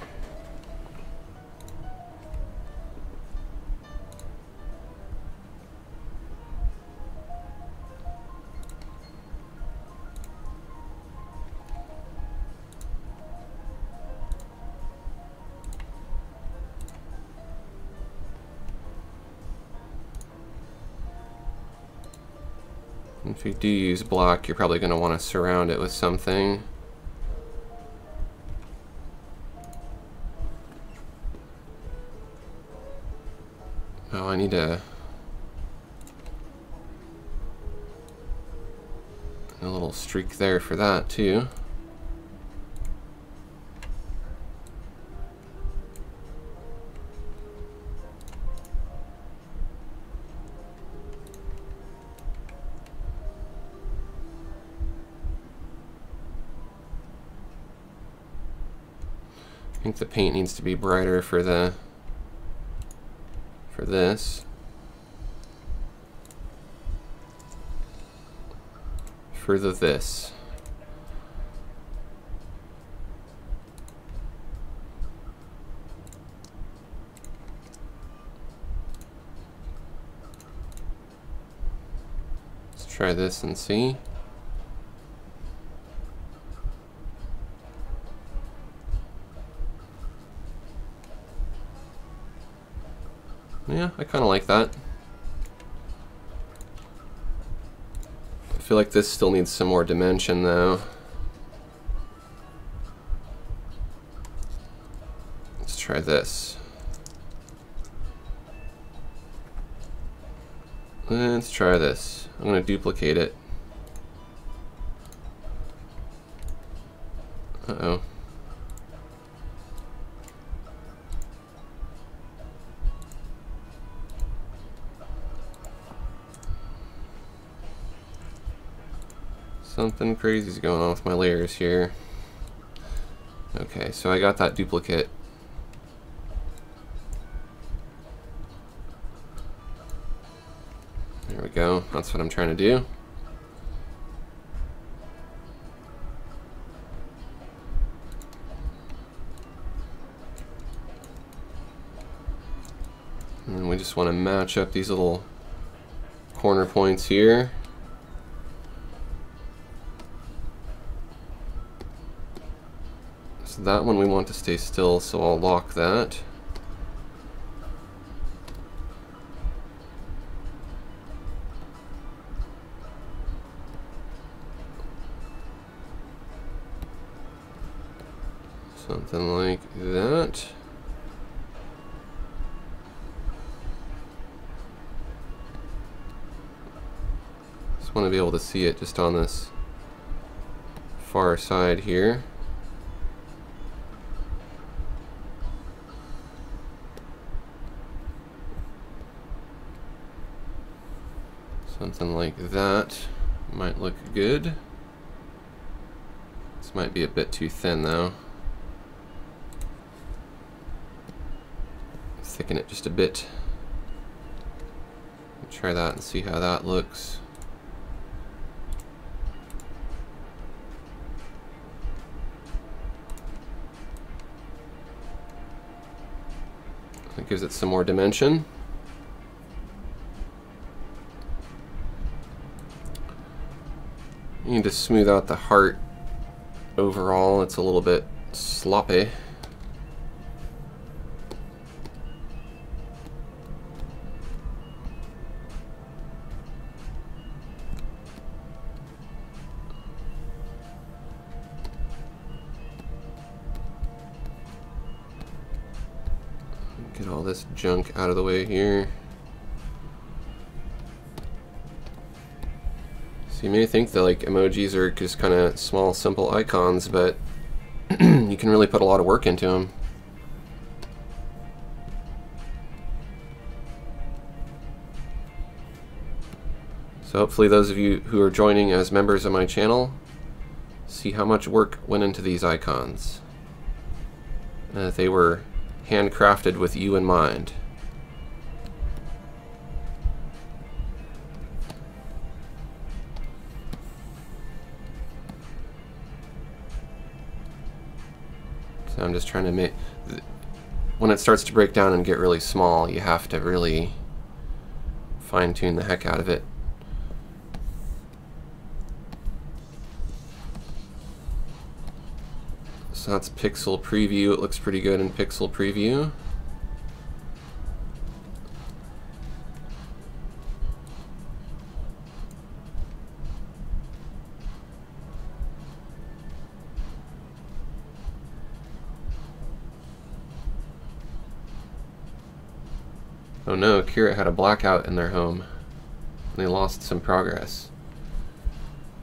If you do use black, you're probably going to want to surround it with something. Oh, I need a little streak there for that too. I think the paint needs to be brighter for this. For this. Let's try this and see. Yeah, I kind of like that. I feel like this still needs some more dimension though. Let's try this. Let's try this. I'm going to duplicate it. Uh-oh. Something crazy's going on with my layers here. Okay, so I got that duplicate. There we go. That's what I'm trying to do. And then we just want to match up these little corner points here. So that one we want to stay still, so I'll lock that. Something like that. Just want to be able to see it just on this far side here. Something like that might look good. This might be a bit too thin though. Thicken it just a bit. Try that and see how that looks. That gives it some more dimension. You need to smooth out the heart overall. It's a little bit sloppy. Get all this junk out of the way here. So you may think that like emojis are just kind of small, simple icons, but you can really put a lot of work into them. So hopefully those of you who are joining as members of my channel see how much work went into these icons. And that they were handcrafted with you in mind. So I'm just trying to make, when it starts to break down and get really small, you have to really fine-tune the heck out of it. So that's Pixel Preview. It looks pretty good in Pixel Preview. Oh no, Kira had a blackout in their home. They lost some progress.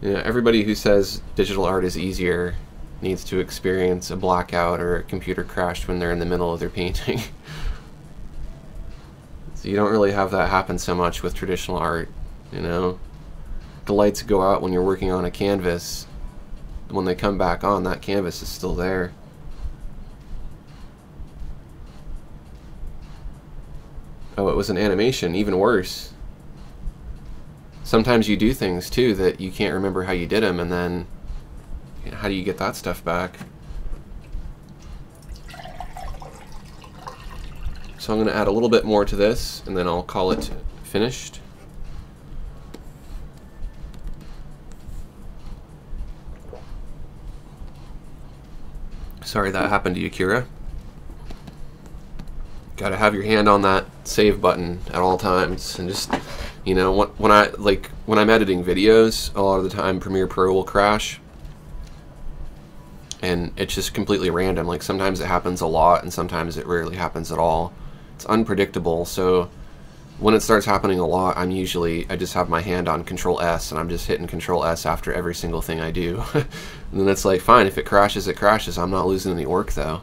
You know, everybody who says digital art is easier needs to experience a blackout or a computer crash when they're in the middle of their painting. So you don't really have that happen so much with traditional art, you know? The lights go out when you're working on a canvas. When they come back on, that canvas is still there. Oh, it was an animation, even worse. Sometimes you do things too that you can't remember how you did them, and then you know, how do you get that stuff back? So I'm going to add a little bit more to this, and then I'll call it finished. Sorry that happened to you, Kira. Gotta have your hand on that save button at all times, and just, you know, when I'm editing videos, a lot of the time Premiere Pro will crash, and it's just completely random. Like sometimes it happens a lot, and sometimes it rarely happens at all. It's unpredictable, so when it starts happening a lot, I just have my hand on Control S and I'm just hitting Control S after every single thing I do. And then it's like, fine, if it crashes, it crashes. I'm not losing any work though.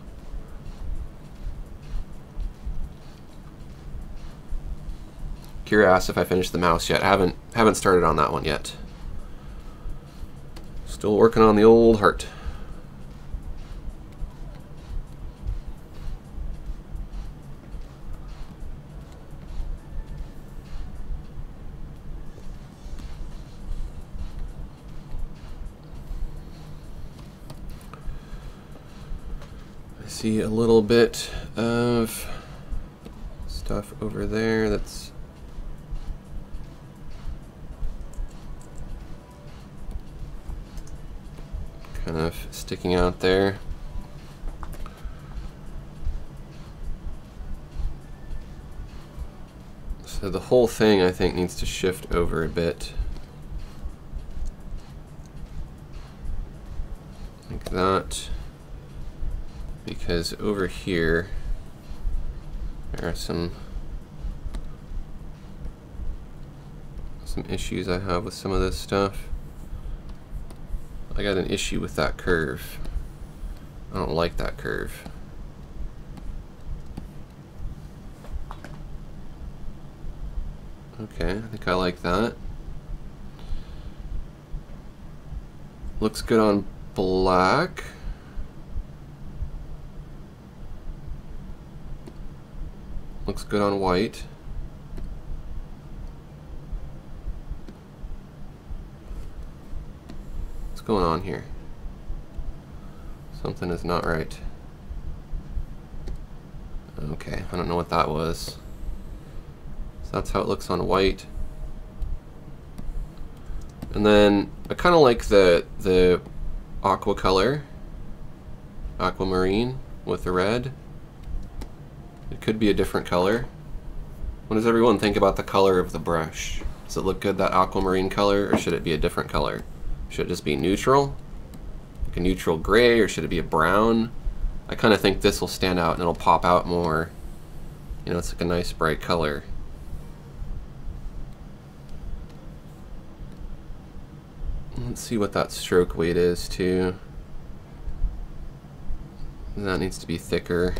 Kira asked if I finished the mouse yet. I haven't started on that one yet. Still working on the old heart. I see a little bit of stuff over there that's kind of sticking out there. So the whole thing, I think, needs to shift over a bit. Like that. Because over here, there are some issues I have with some of this stuff. I got an issue with that curve. I don't like that curve. Okay, I think I like that. Looks good on black. Looks good on white. What's going on here? Something is not right. Okay, I don't know what that was. So that's how it looks on white. And then I kind of like the aqua color, aquamarine with the red. It could be a different color. What does everyone think about the color of the brush? Does it look good, that aquamarine color, or should it be a different color? Should it just be neutral? Like a neutral gray, or should it be a brown? I kind of think this will stand out and it'll pop out more. You know, it's like a nice bright color. Let's see what that stroke weight is too. That needs to be thicker.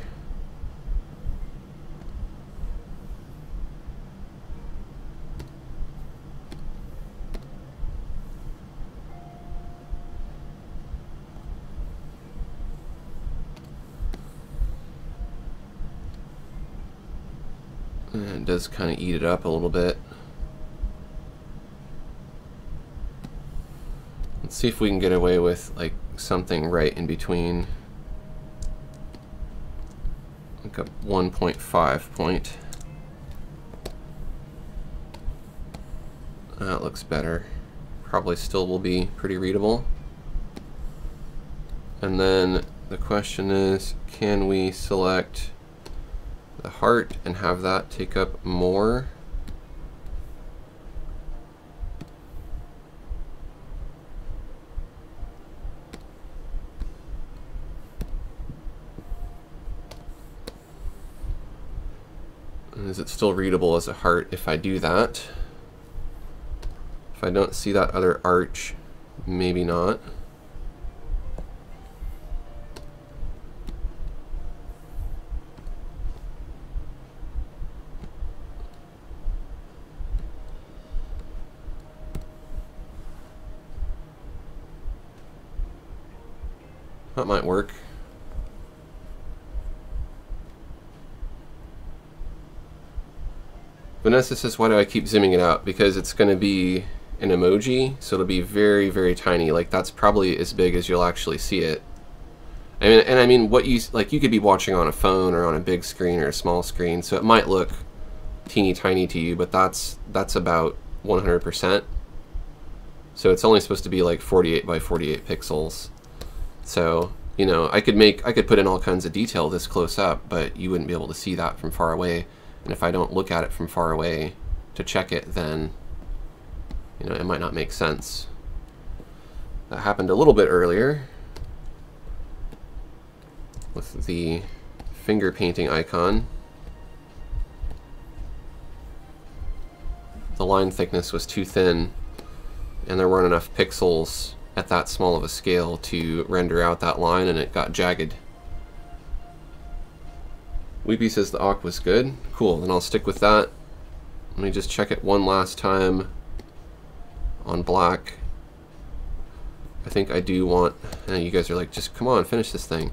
And it does kind of eat it up a little bit. Let's see if we can get away with like something right in between, like a 1.5 point. That looks better. Probably still will be pretty readable. And then the question is, can we select the heart and have that take up more? Is it still readable as a heart if I do that? If I don't see that other arch, maybe not. That might work. Vanessa says, why do I keep zooming it out? Because it's going to be an emoji, so it'll be very, very tiny. Like, that's probably as big as you'll actually see it. I mean, what you like, you could be watching on a phone or on a big screen or a small screen, so it might look teeny tiny to you, but that's about 100%. So it's only supposed to be like 48 by 48 pixels. So, you know, I could put in all kinds of detail this close up, but you wouldn't be able to see that from far away. And if I don't look at it from far away to check it, then, you know, it might not make sense. That happened a little bit earlier with the finger painting icon. the line thickness was too thin and there weren't enough pixels at that small of a scale to render out that line, and it got jagged. Weepy says the awk was good. Cool, then I'll stick with that. Let me just check it one last time on black. I think I do want, you guys are like, just come on, finish this thing.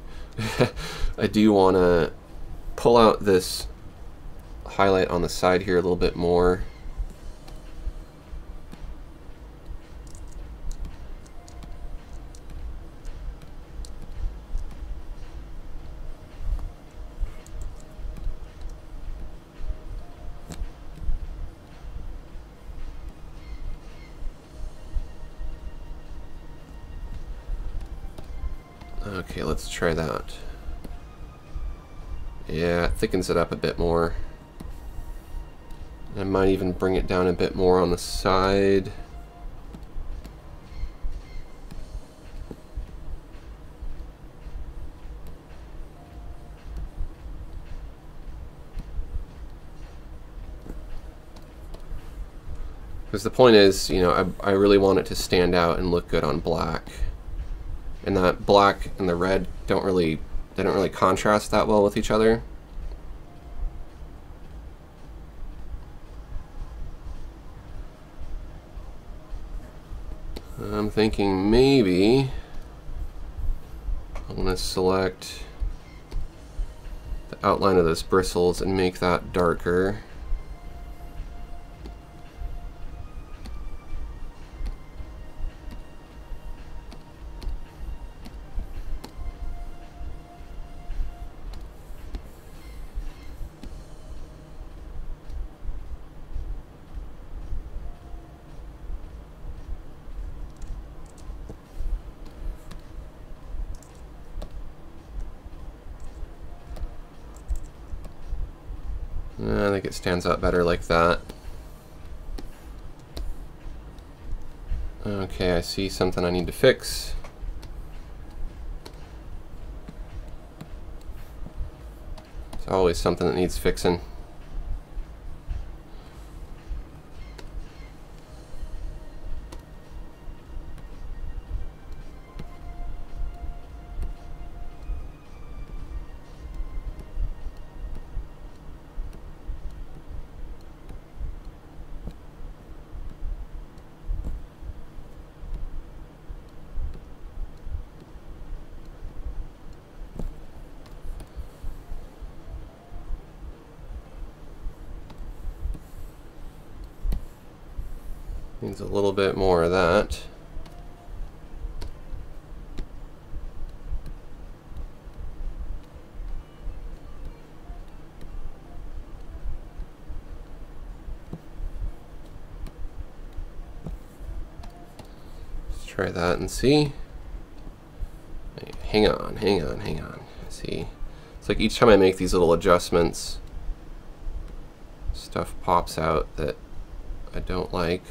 I do want to pull out this highlight on the side here a little bit more. Okay, let's try that. Yeah, it thickens it up a bit more. I might even bring it down a bit more on the side. Because the point is, you know, I really want it to stand out and look good on black. And that black and the red they don't really contrast that well with each other. I'm thinking maybe I'm going to select the outline of those bristles and make that darker. I think it stands out better like that. Okay, I see something I need to fix. There's always something that needs fixing. Needs a little bit more of that. Let's try that and see. Hang on. See, it's like each time I make these little adjustments, stuff pops out that I don't like.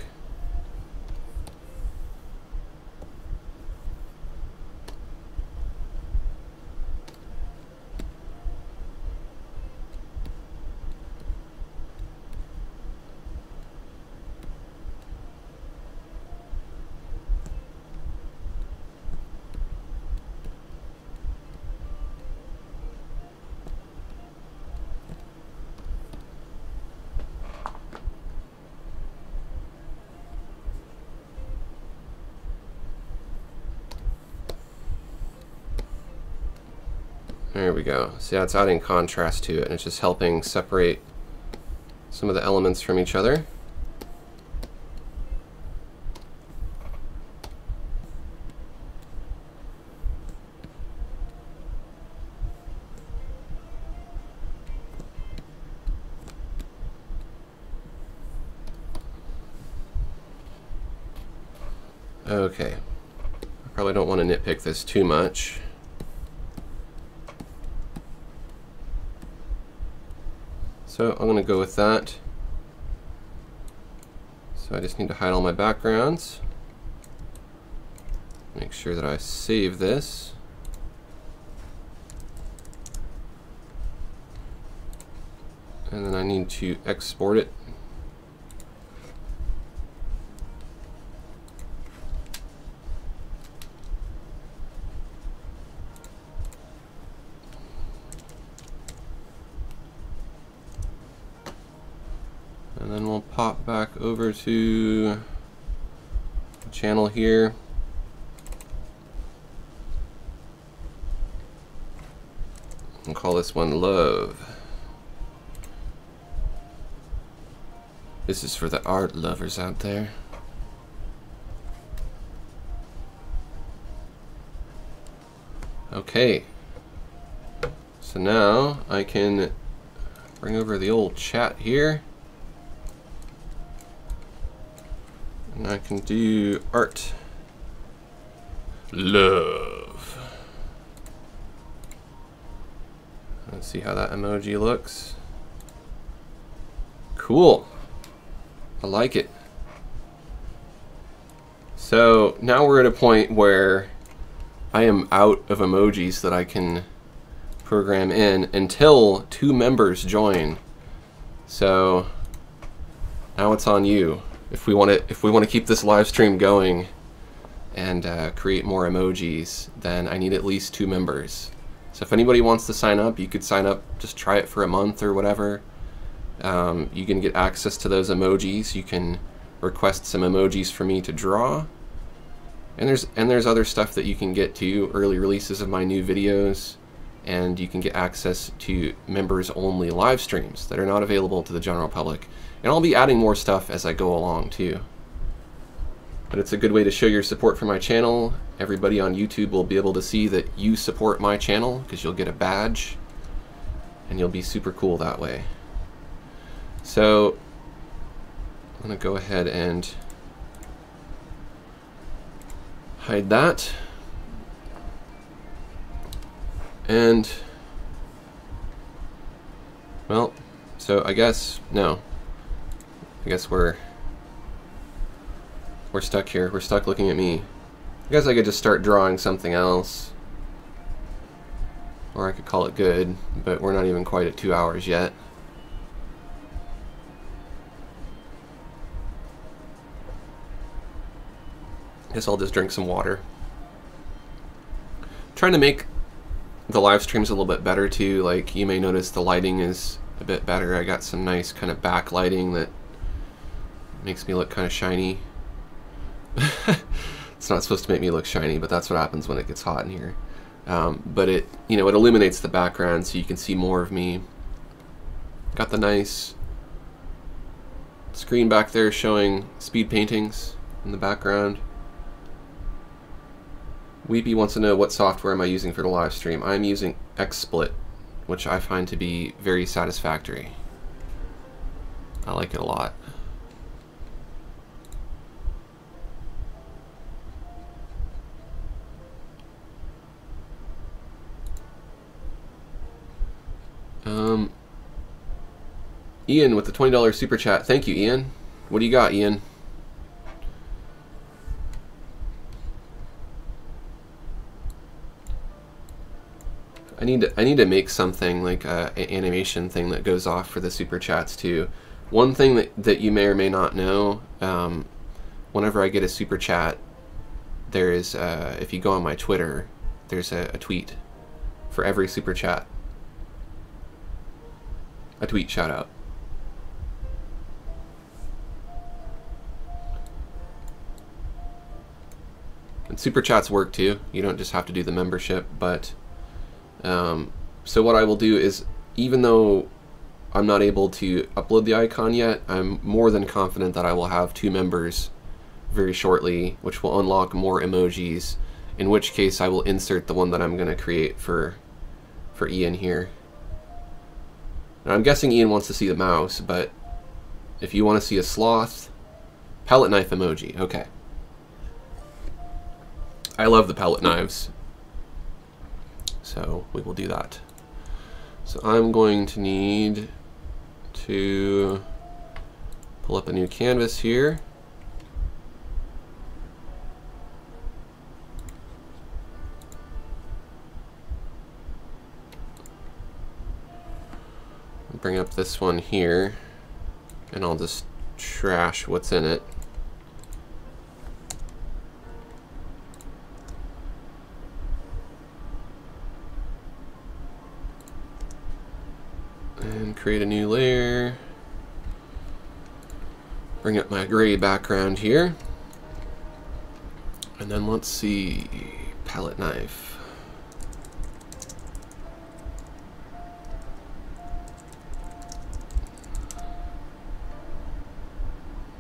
There we go. See how it's adding contrast to it, and it's just helping separate some of the elements from each other. Okay. I probably don't want to nitpick this too much. So I'm going to go with that. So I just need to hide all my backgrounds. Make sure that I save this. And then I need to export it. And then we'll pop back over to the channel here. And call this one Love. This is for the art lovers out there. Okay. So now I can bring over the old chat here. And I can do art. Love. Let's see how that emoji looks. Cool. I like it. So now we're at a point where I am out of emojis that I can program in until 2 members join. So now it's on you. If we want to keep this live stream going and create more emojis, then I need at least 2 members. So if anybody wants to sign up, you could sign up, just try it for a month or whatever. You can get access to those emojis. You can request some emojis for me to draw. And there's other stuff that you can get too, early releases of my new videos, and you can get access to members only live streams that are not available to the general public. And I'll be adding more stuff as I go along too. But it's a good way to show your support for my channel. Everybody on YouTube will be able to see that you support my channel because you'll get a badge and you'll be super cool that way. So I'm gonna go ahead and hide that. And well, so I guess no. I guess we're stuck here. We're stuck looking at me. I guess I could just start drawing something else. Or I could call it good, but we're not even quite at 2 hours yet. Guess I'll just drink some water. Trying to make the live streams a little bit better too. Like, you may notice the lighting is a bit better. I got some nice kind of backlighting that makes me look kind of shiny. It's not supposed to make me look shiny, but that's what happens when it gets hot in here. But it, you know, it illuminates the background so you can see more of me. Got the nice screen back there showing speed paintings in the background. Weepy wants to know what software am I using for the live stream. I'm using XSplit, which I find to be very satisfactory. I like it a lot. Ian with the $20 super chat. Thank you, Ian. What do you got, Ian? I need to make something like an animation thing that goes off for the super chats too. One thing that you may or may not know, whenever I get a super chat, there is if you go on my Twitter, there's a tweet for every super chat. A tweet shout out. And super chats work too. You don't just have to do the membership, but so what I will do is, even though I'm not able to upload the icon yet, I'm more than confident that I will have 2 members very shortly, which will unlock more emojis, in which case I will insert the one that I'm going to create for Ian here. Now, I'm guessing Ian wants to see the mouse, but if you want to see a sloth, palette knife emoji, okay. I love the palette knives, so we will do that. So I'm going to need to pull up a new canvas here. Bring up this one here, and I'll just trash what's in it. And create a new layer. Bring up my gray background here. And then let's see, palette knife.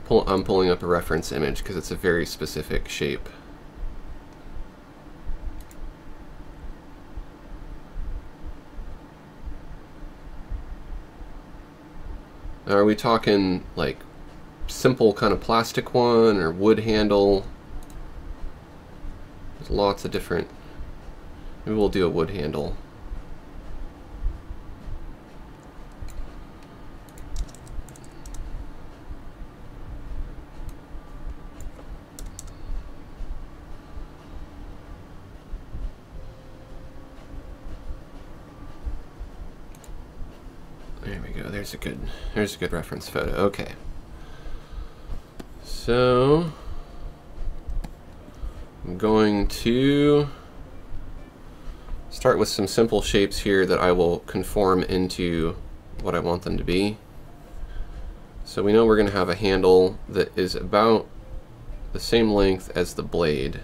I'm pulling up a reference image because it's a very specific shape. Now, are we talking like simple kind of plastic one or wood handle? There's lots of different. Maybe we'll do a wood handle. There we go. There's a good reference photo. Okay. So I'm going to start with some simple shapes here that I will conform into what I want them to be. So we know we're going to have a handle that is about the same length as the blade.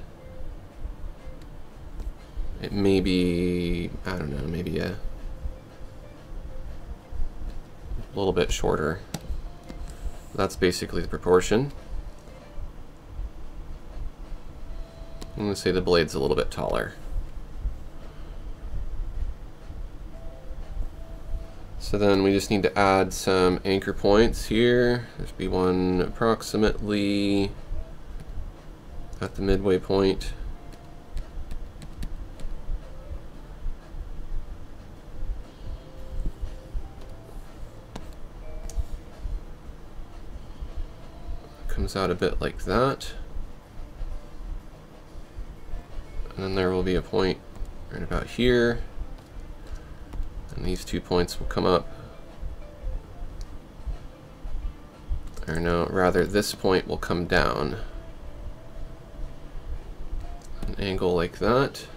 It may be, I don't know, maybe a little bit shorter. That's basically the proportion. I'm going to say the blade's a little bit taller. So then we just need to add some anchor points here. There's be one approximately at the midway point. Comes out a bit like that. And then there will be a point right about here. And these 2 points will come up. Or no, rather this point will come down. An angle like that.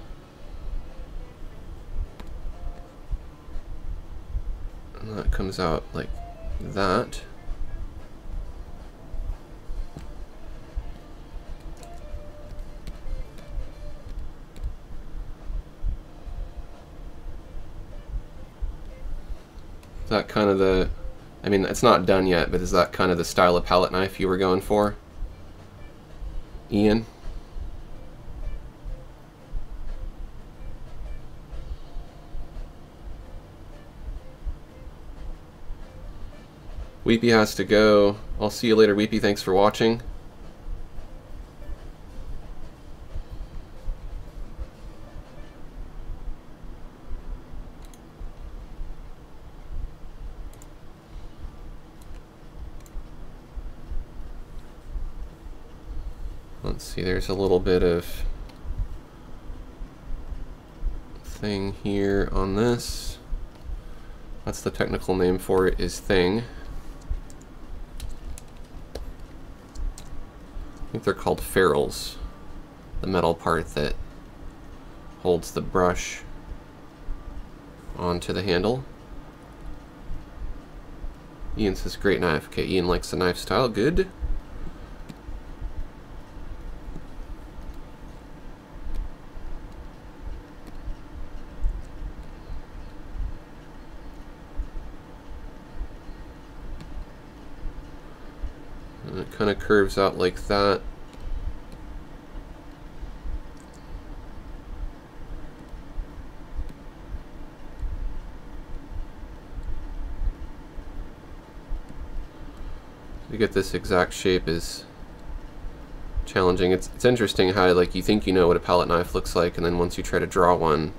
And that comes out like that. That kind of the, I mean, it's not done yet, but is that kind of the style of palette knife you were going for, Ian? Weepy has to go. I'll see you later, Weepy. Thanks for watching. Let's see, there's a little bit of thing here on this. That's the technical name for it, is thing. I think they're called ferrules, the metal part that holds the brush onto the handle. Ian says, great knife. Okay, Ian likes the knife style. Good. And it kind of curves out like that. To get this exact shape is challenging. It's interesting how, like, you think you know what a palette knife looks like, and then once you try to draw one,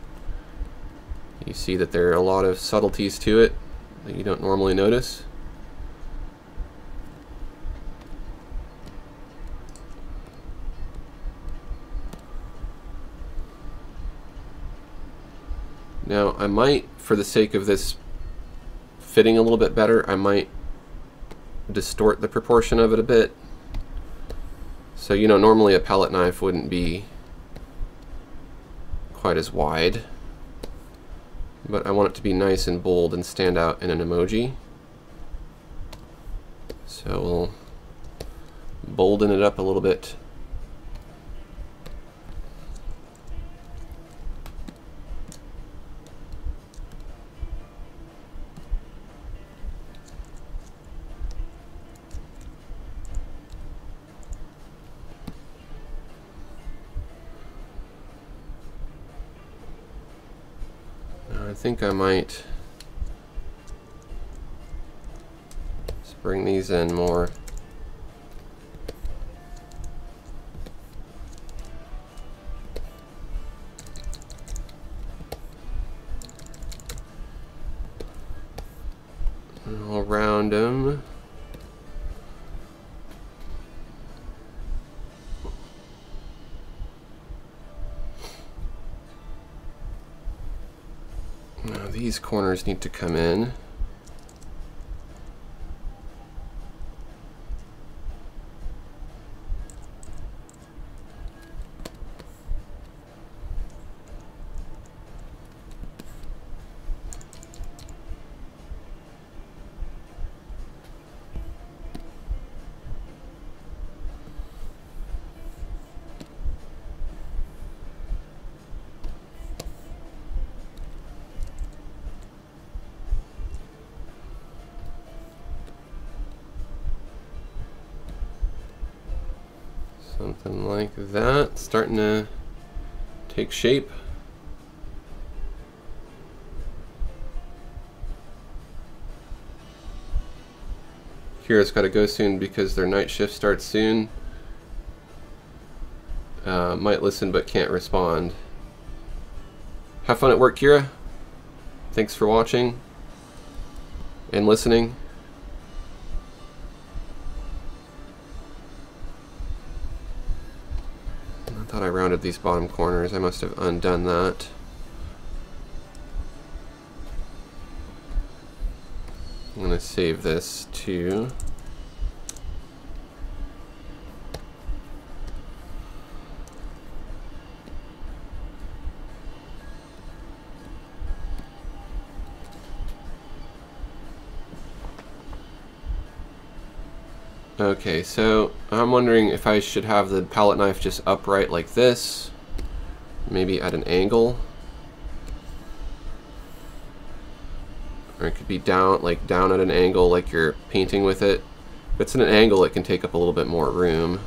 you see that there are a lot of subtleties to it that you don't normally notice. Now, I might, for the sake of this fitting a little bit better, I might distort the proportion of it a bit. So, you know, normally a palette knife wouldn't be quite as wide, but I want it to be nice and bold and stand out in an emoji. So we'll bolden it up a little bit. I think I might just bring these in more. I'll round them. Now these corners need to come in. Something like that, starting to take shape. Kira's got to go soon because their night shift starts soon. Might listen but can't respond. Have fun at work, Kira. Thanks for watching and listening. I thought I rounded these bottom corners. I must have undone that. I'm going to save this too. Okay, so I'm wondering if I should have the palette knife just upright like this, maybe at an angle, or it could be down, like down at an angle like you're painting with it. If it's at an angle, it can take up a little bit more room.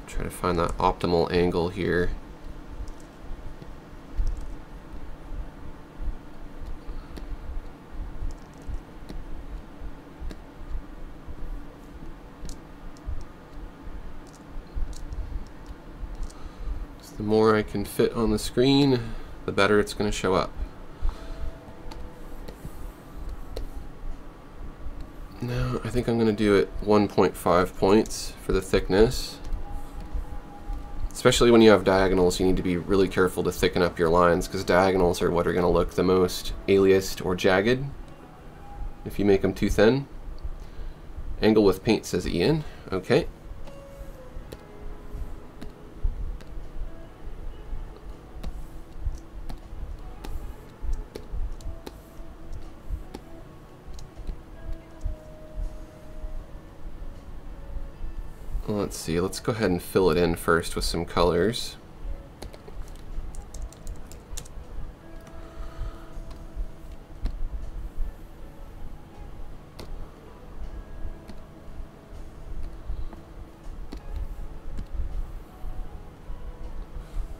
Try to find that optimal angle here. The more I can fit on the screen, the better it's going to show up. Now I think I'm going to do it 1.5 points for the thickness. Especially when you have diagonals, you need to be really careful to thicken up your lines, because diagonals are what are going to look the most aliased or jagged if you make them too thin. Angle with paint, says Ian. Okay. Let's see, let's go ahead and fill it in first with some colors.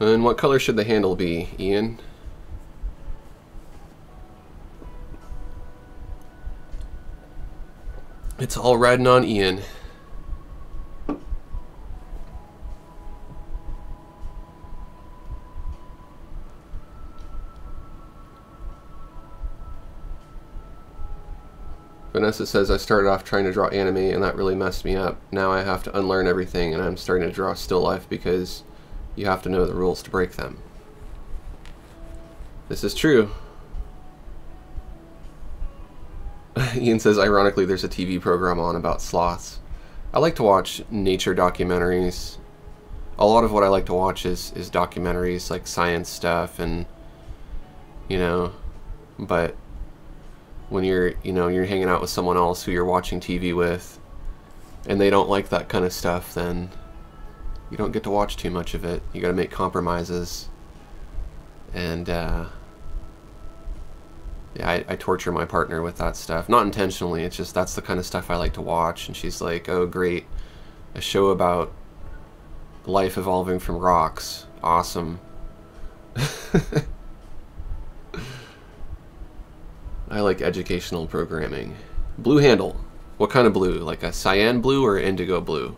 And what color should the handle be, Ian? It's all riding on Ian. Vanessa says, I started off trying to draw anime and that really messed me up. Now I have to unlearn everything and I'm starting to draw still life because you have to know the rules to break them. This is true. Ian says, ironically, there's a TV program on about sloths. I like to watch nature documentaries. A lot of what I like to watch is documentaries, like science stuff and, you know, but when you're hanging out with someone else who you're watching TV with, and they don't like that kind of stuff, then you don't get to watch too much of it. You got to make compromises. And yeah, I torture my partner with that stuff. Not intentionally, it's just that's the kind of stuff I like to watch. And she's like, oh great, a show about life evolving from rocks. Awesome. I like educational programming. Blue handle. What kind of blue? Like a cyan blue or indigo blue?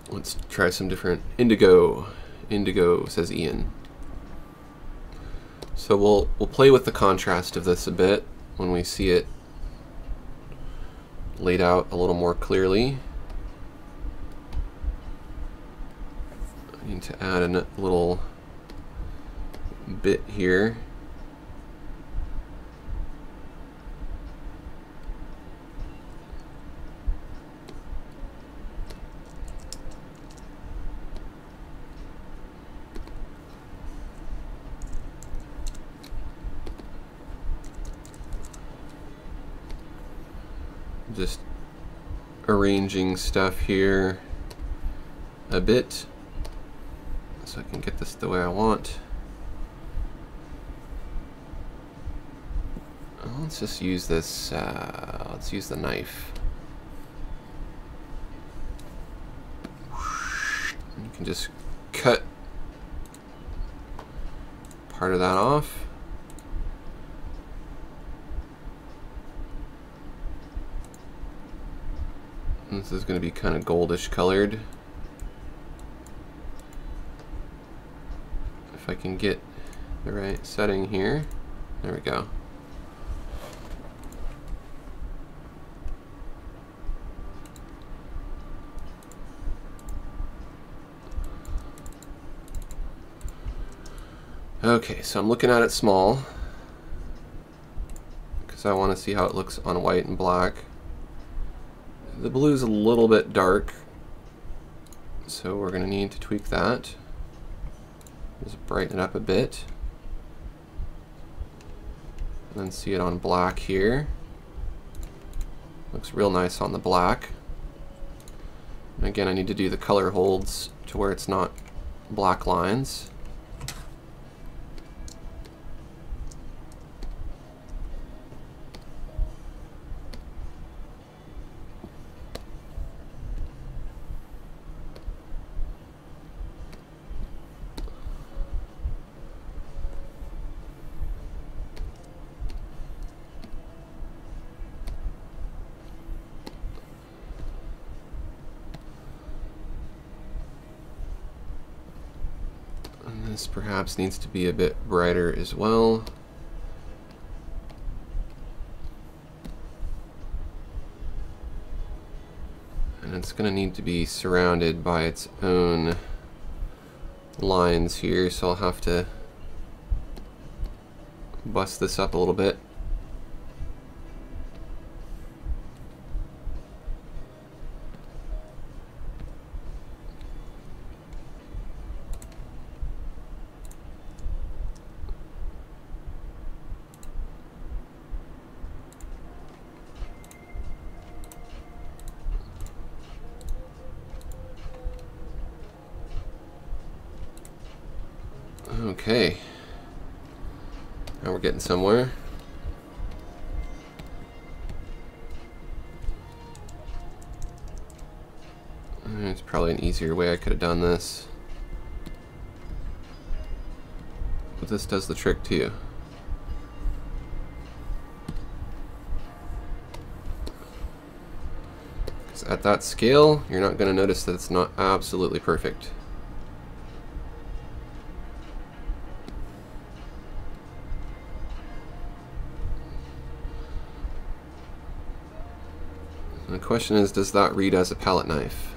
Let's try some different indigo. Indigo, says Ian. So we'll play with the contrast of this a bit when we see it laid out a little more clearly. I need to add a little bit here. Just arranging stuff here a bit so I can get this the way I want. Let's just use this, let's use the knife. You can just cut part of that off. This is going to be kind of goldish colored. If I can get the right setting here. There we go. Okay, so I'm looking at it small because I want to see how it looks on white and black. The blue's a little bit dark, so we're going to need to tweak that. Just brighten it up a bit. And then see it on black here. Looks real nice on the black. And again, I need to do the color holds to where it's not black lines. This perhaps needs to be a bit brighter as well. And it's going to need to be surrounded by its own lines here, so I'll have to bust this up a little bit. Okay, now we're getting somewhere. It's probably an easier way I could have done this, but this does the trick too. Because at that scale, you're not going to notice that it's not absolutely perfect. The question is, does that read as a palette knife?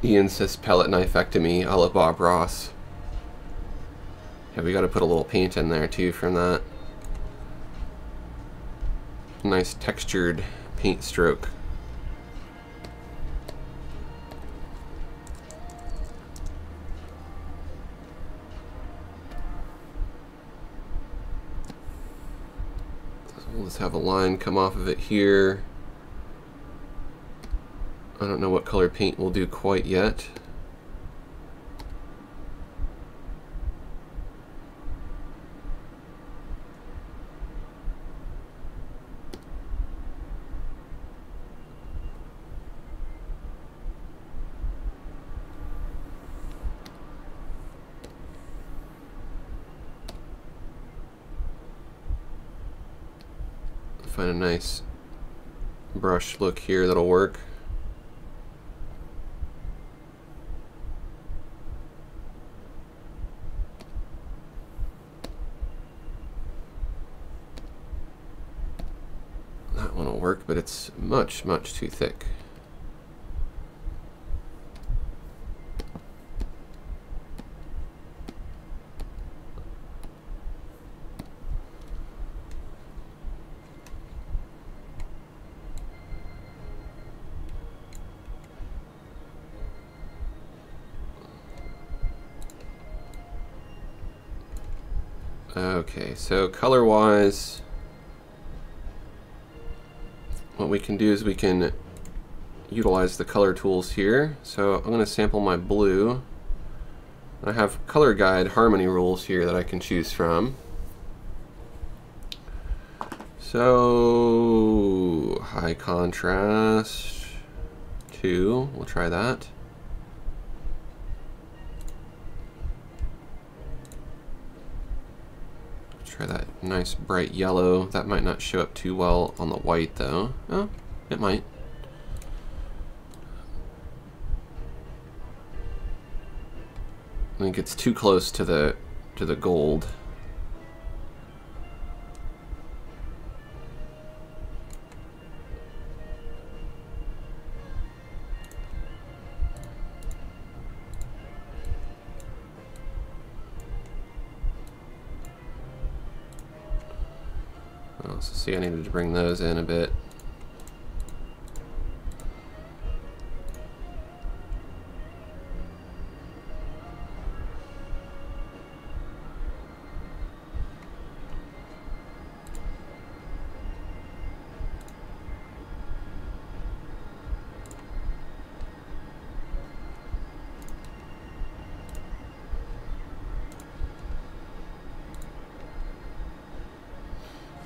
Ian says pellet knifectomy a la Bob Ross. Yeah, we gotta put a little paint in there too from that. Nice textured paint stroke. So we'll just have a line come off of it here. I don't know what color paint we'll do quite yet. Find a nice brush look here that'll work. That one will work, but it's much, much too thick. Okay, so color-wise, what we can do is we can utilize the color tools here. So I'm going to sample my blue. I have color guide harmony rules here that I can choose from. So high contrast 2, we'll try that. Try that nice bright yellow. That might not show up too well on the white though. Oh, it might. I think it's too close to the gold. Oh, so see, I needed to bring those in a bit.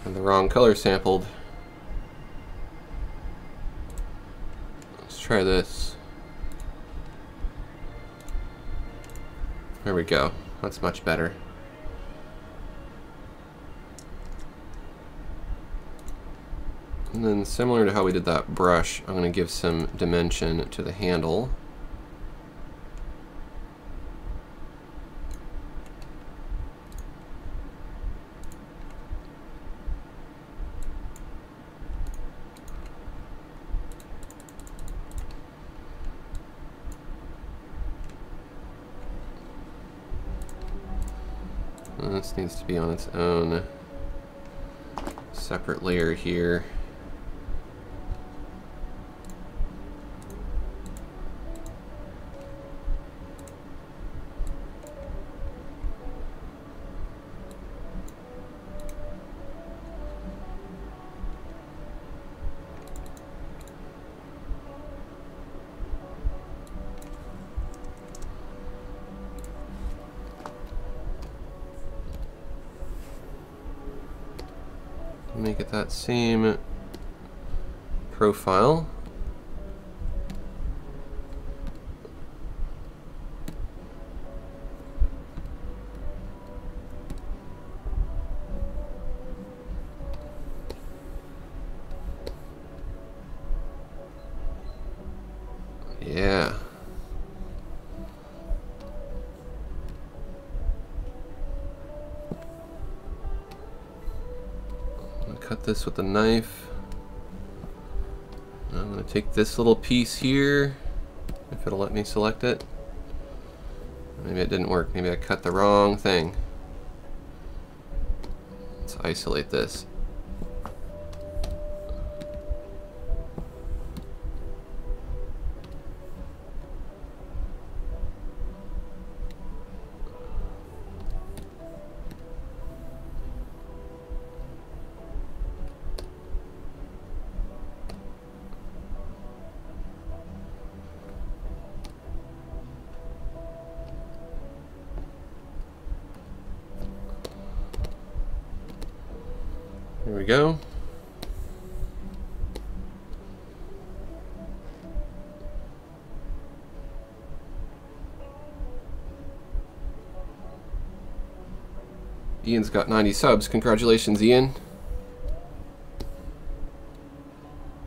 The wrong color sampled. Let's try this. There we go. That's much better. And then similar to how we did that brush, I'm going to give some dimension to the handle. This needs to be on its own separate layer here. Make it that same profile. Yeah. Cut this with a knife. I'm going to take this little piece here if it'll let me select it. Maybe it didn't work. Maybe I cut the wrong thing. Let's isolate this. There we go. Ian's got 90 subs. Congratulations, Ian.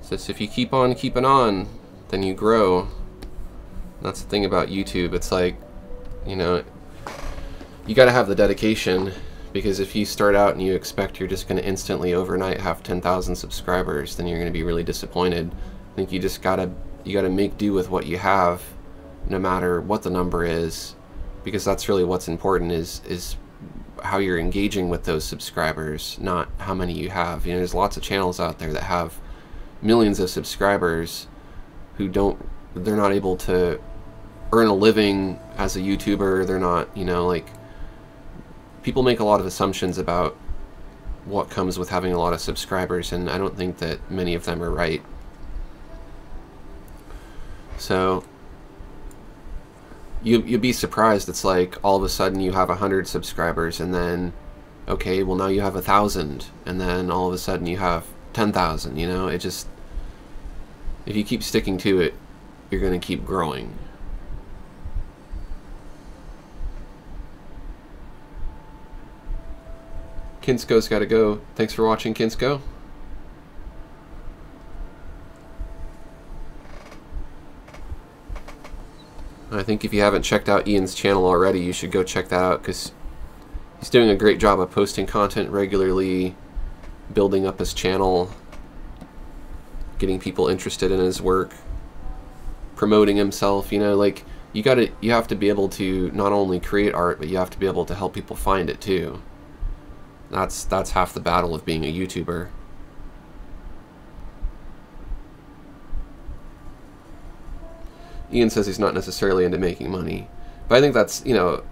Says if you keep on keeping on, then you grow. That's the thing about YouTube. It's like, you know, you gotta have the dedication. Because if you start out and you expect you're just going to instantly overnight have 10,000 subscribers, then you're going to be really disappointed. I think you just gotta make do with what you have, no matter what the number is, because that's really what's important is how you're engaging with those subscribers, not how many you have. You know, there's lots of channels out there that have millions of subscribers who they're not able to earn a living as a YouTuber. They're not, you know, like, people make a lot of assumptions about what comes with having a lot of subscribers, and I don't think that many of them are right. So you'd be surprised. It's like all of a sudden you have 100 subscribers, and then, okay, well now you have 1,000, and then all of a sudden you have 10,000. You know, it just, if you keep sticking to it, you're going to keep growing. Kinsko's got to go. Thanks for watching, Kinsko. I think if you haven't checked out Ian's channel already, you should go check that out, because he's doing a great job of posting content regularly, building up his channel, getting people interested in his work, promoting himself. You know, like, you have to be able to not only create art, but you have to be able to help people find it too. That's half the battle of being a YouTuber. Ian says he's not necessarily into making money, but I think that's, you know,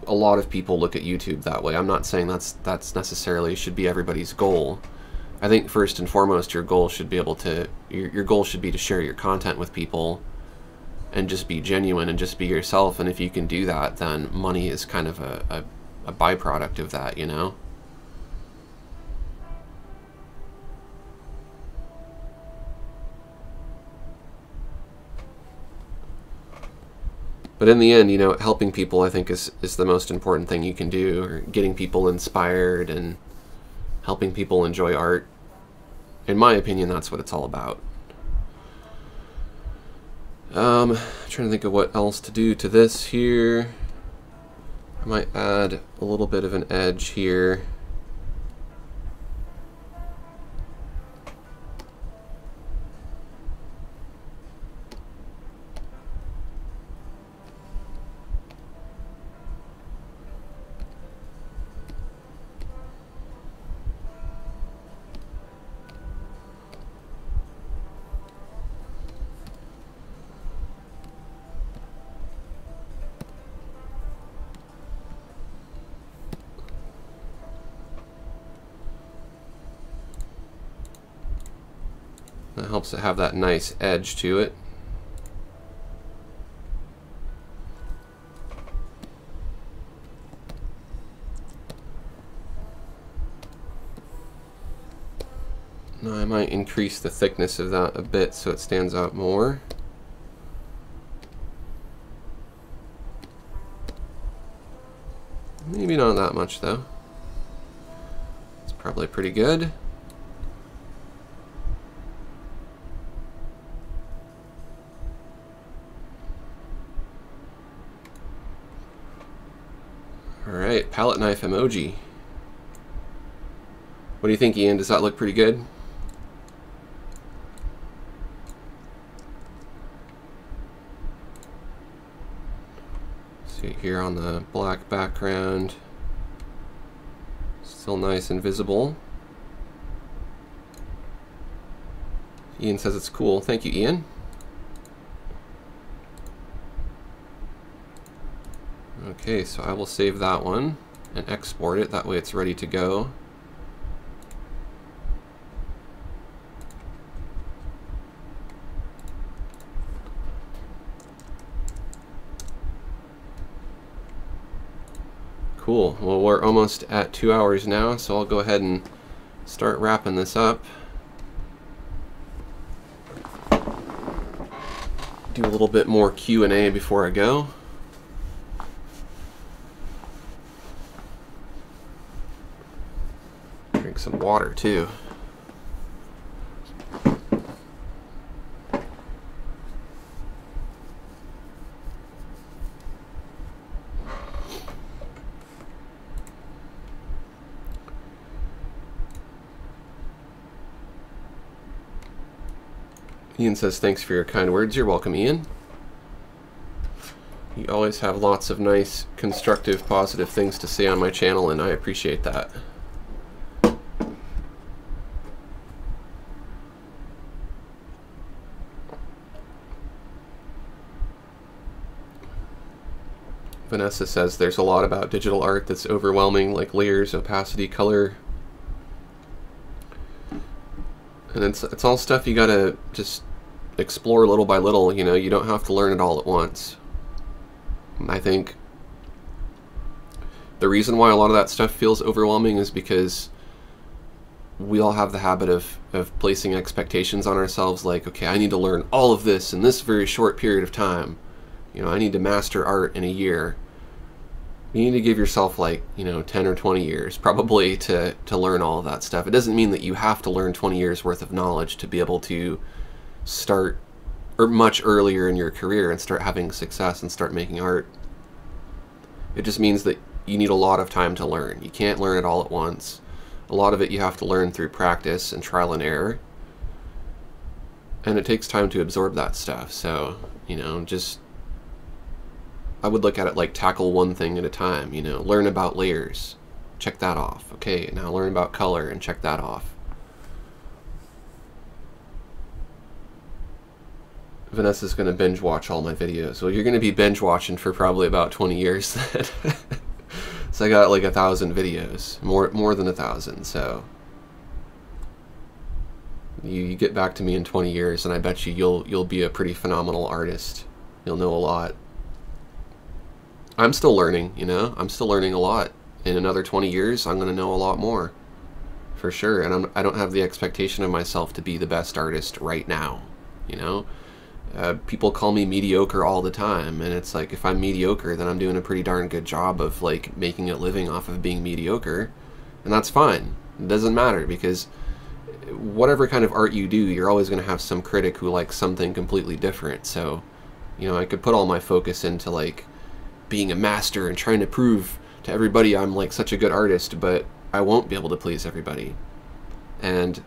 a lot of people look at YouTube that way. I'm not saying that's necessarily should be everybody's goal. I think first and foremost, your goal should be your goal should be to share your content with people and just be genuine and just be yourself. And if you can do that, then money is kind of a byproduct of that, you know. But in the end, you know, helping people, I think, is the most important thing you can do, or getting people inspired and helping people enjoy art. In my opinion, that's what it's all about. Trying to think of what else to do to this here. I might add a little bit of an edge here. That helps it have that nice edge to it. Now I might increase the thickness of that a bit so it stands out more. Maybe not that much though. It's probably pretty good. Alright, palette knife emoji. What do you think, Ian? Does that look pretty good? here on the black background. Still nice and visible. Ian says it's cool. Thank you, Ian. Okay, so I will save that one and export it. That way it's ready to go. Cool. Well, we're almost at 2 hours now, so I'll go ahead and start wrapping this up. Do a little bit more Q&A before I go. Drink some water too. Ian says, thanks for your kind words. You're welcome, Ian. You always have lots of nice, constructive, positive things to say on my channel, and I appreciate that. Vanessa says there's a lot about digital art that's overwhelming, like layers, opacity, color. And it's all stuff you gotta just explore little by little, you know. You don't have to learn it all at once. And I think the reason why a lot of that stuff feels overwhelming is because we all have the habit of placing expectations on ourselves, like, okay, I need to learn all of this in this very short period of time. You know, I need to master art in a year. You need to give yourself, like, you know, 10 or 20 years probably to learn all of that stuff. It doesn't mean that you have to learn 20 years worth of knowledge to be able to start much earlier in your career and start having success and start making art. It just means that you need a lot of time to learn. You can't learn it all at once. A lot of it you have to learn through practice and trial and error. And it takes time to absorb that stuff. So, you know, just, I would look at it like tackle one thing at a time, you know. Learn about layers. Check that off. Okay, now learn about color and check that off. Vanessa's going to binge watch all my videos. Well, you're going to be binge watching for probably about 20 years then. So I got like 1,000 videos, more than 1,000. So you get back to me in 20 years, and I bet you'll be a pretty phenomenal artist. You'll know a lot. I'm still learning, you know. I'm still learning a lot. In another 20 years, I'm going to know a lot more, for sure. And I don't have the expectation of myself to be the best artist right now, you know. People call me mediocre all the time, and it's like, if I'm mediocre, then I'm doing a pretty darn good job of like making a living off of being mediocre, and that's fine. It doesn't matter, because whatever kind of art you do, you're always going to have some critic who likes something completely different. So, you know, I could put all my focus into like being a master and trying to prove to everybody I'm like such a good artist, but I won't be able to please everybody. And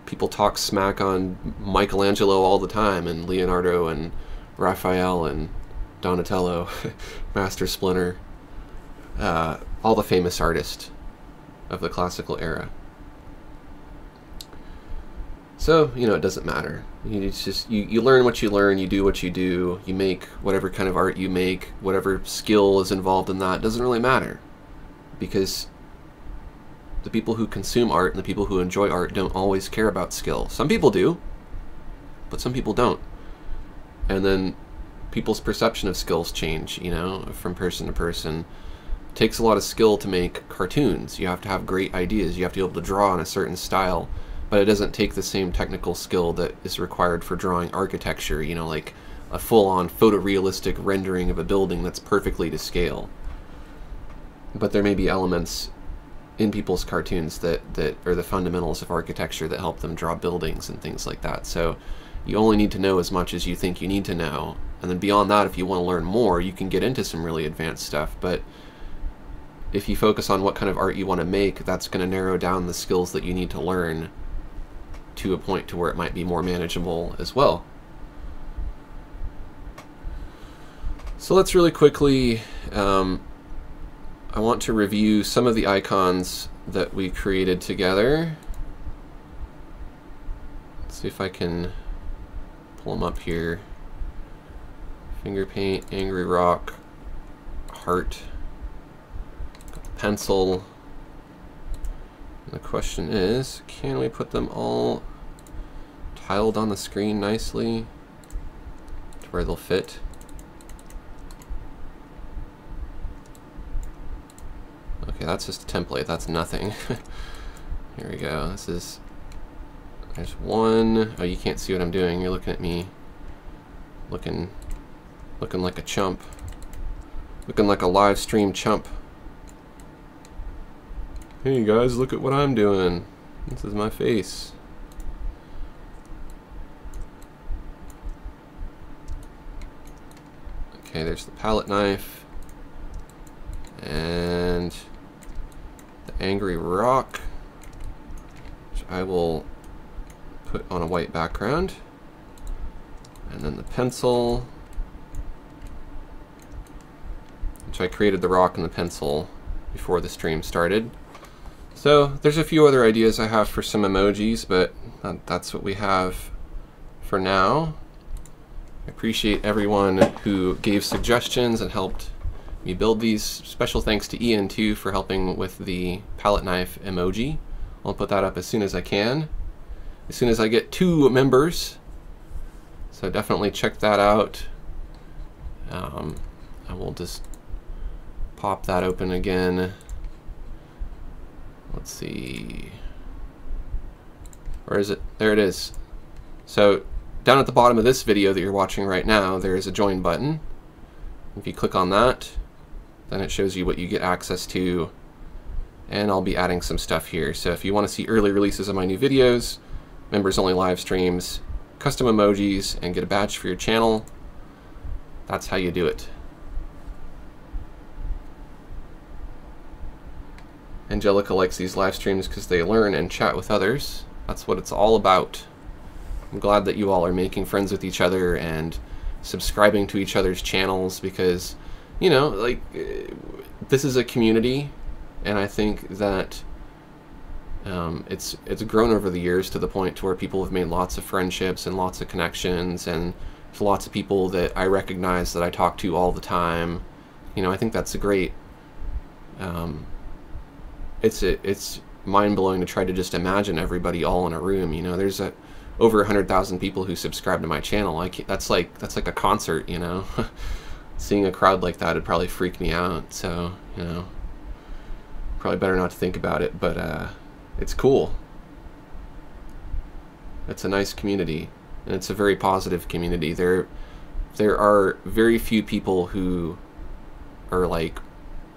people talk smack on Michelangelo all the time, and Leonardo and Raphael and Donatello, Master Splinter, all the famous artists of the classical era. So, you know, it doesn't matter. It's just, you learn what you learn, you do what you do, you make whatever kind of art you make, whatever skill is involved in that. It doesn't really matter, because the people who consume art and the people who enjoy art don't always care about skill. Some people do, but some people don't. And then people's perception of skills change, you know, from person to person. It takes a lot of skill to make cartoons. You have to have great ideas. You have to be able to draw in a certain style, but it doesn't take the same technical skill that is required for drawing architecture, you know, like a full-on photorealistic rendering of a building that's perfectly to scale. But there may be elements in people's cartoons that are the fundamentals of architecture that help them draw buildings and things like that. So you only need to know as much as you think you need to know, and then beyond that, if you want to learn more, you can get into some really advanced stuff. But if you focus on what kind of art you want to make, that's going to narrow down the skills that you need to learn to a point to where it might be more manageable as well. So let's really quickly, I want to review some of the icons that we created together. Let's see if I can pull them up here. Finger paint, angry rock, heart, pencil. And the question is, can we put them all tiled on the screen nicely to where they'll fit? Okay, that's just a template, that's nothing. Here we go. This is, there's one. Oh, you can't see what I'm doing. You're looking at me looking like a chump. Looking like a live stream chump. Hey guys, look at what I'm doing. This is my face. Okay, there's the palette knife. And the angry rock, which I will put on a white background. And then the pencil, which I created the rock and the pencil before the stream started. So there's a few other ideas I have for some emojis, but that's what we have for now. I appreciate everyone who gave suggestions and helped me build these. Special thanks to Ian too for helping with the palette knife emoji. I'll put that up as soon as I can, as soon as I get 2 members. So definitely check that out. I will just pop that open again. Let's see. Where is it? There it is. So down at the bottom of this video that you're watching right now, there is a join button. If you click on that, then it shows you what you get access to, and I'll be adding some stuff here. So if you want to see early releases of my new videos, members only live streams, custom emojis, and get a badge for your channel, that's how you do it. Angelica likes these live streams because they learn and chat with others. That's what it's all about. I'm glad that you all are making friends with each other and subscribing to each other's channels, because, you know, like, this is a community, and I think that it's grown over the years to the point to where people have made lots of friendships and lots of connections, and there's lots of people that I recognize that I talk to all the time. You know, I think that's a great. It's mind-blowing to try to just imagine everybody all in a room. You know, there's over 100,000 people who subscribe to my channel. That's like a concert, you know. Seeing a crowd like that would probably freak me out. So, you know, probably better not to think about it. But it's cool. It's a nice community, and it's a very positive community. There are very few people who are like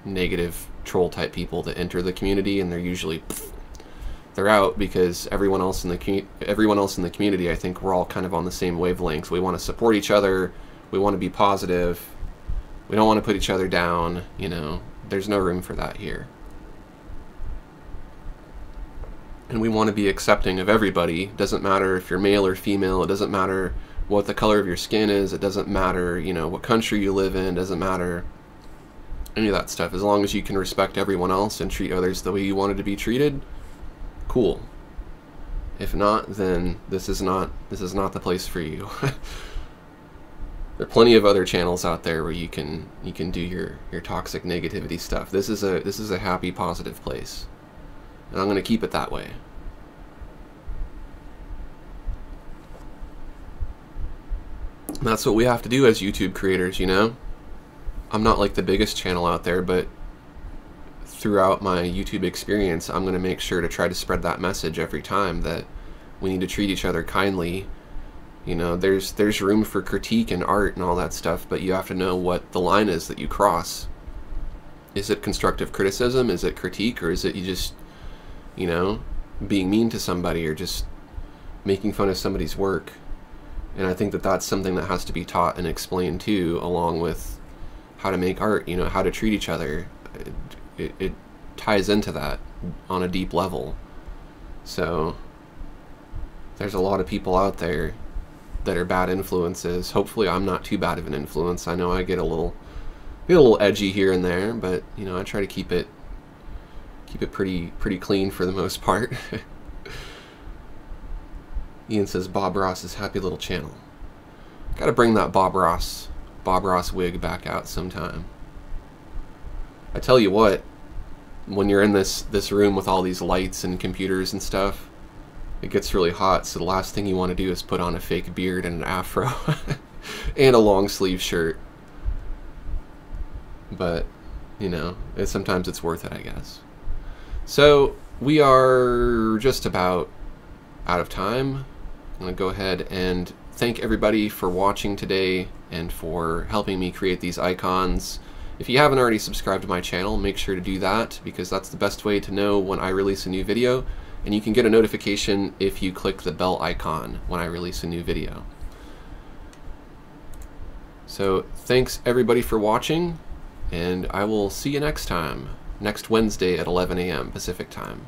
negative troll type people that enter the community, and they're usually they're out, because everyone else in the community, I think we're all kind of on the same wavelength. We want to support each other. We want to be positive. We don't want to put each other down. You know, there's no room for that here. And we want to be accepting of everybody. It doesn't matter if you're male or female. It doesn't matter what the color of your skin is. It doesn't matter, you know, what country you live in. It doesn't matter any of that stuff. As long as you can respect everyone else and treat others the way you wanted to be treated, cool. If not, then this is not the place for you. There are plenty of other channels out there where you can do your toxic negativity stuff. This is a happy, positive place, and I'm going to keep it that way. And that's what we have to do as YouTube creators, you know. I'm not like the biggest channel out there, but throughout my YouTube experience, I'm going to make sure to try to spread that message every time, that we need to treat each other kindly. You know, there's room for critique and art and all that stuff, but you have to know what the line is that you cross. Is it constructive criticism? Is it critique? Or is it you just, you know, being mean to somebody, or just making fun of somebody's work? And I think that that's something that has to be taught and explained too, along with how to make art, you know, how to treat each other. It ties into that on a deep level. So there's a lot of people out there that are bad influences. Hopefully I'm not too bad of an influence. I know I get a little edgy here and there, but you know, I try to keep it pretty clean for the most part. Ian says Bob Ross's happy little channel. Gotta bring that Bob Ross wig back out sometime. I tell you what, when you're in this room with all these lights and computers and stuff, it gets really hot, so the last thing you want to do is put on a fake beard and an afro and a long sleeve shirt. But, you know, sometimes it's worth it, I guess. So, we are just about out of time. I'm going to go ahead and thank everybody for watching today and for helping me create these icons. If you haven't already subscribed to my channel, make sure to do that, because that's the best way to know when I release a new video, and you can get a notification if you click the bell icon when I release a new video. So thanks everybody for watching, and I will see you next time, next Wednesday at 11 a.m. Pacific time.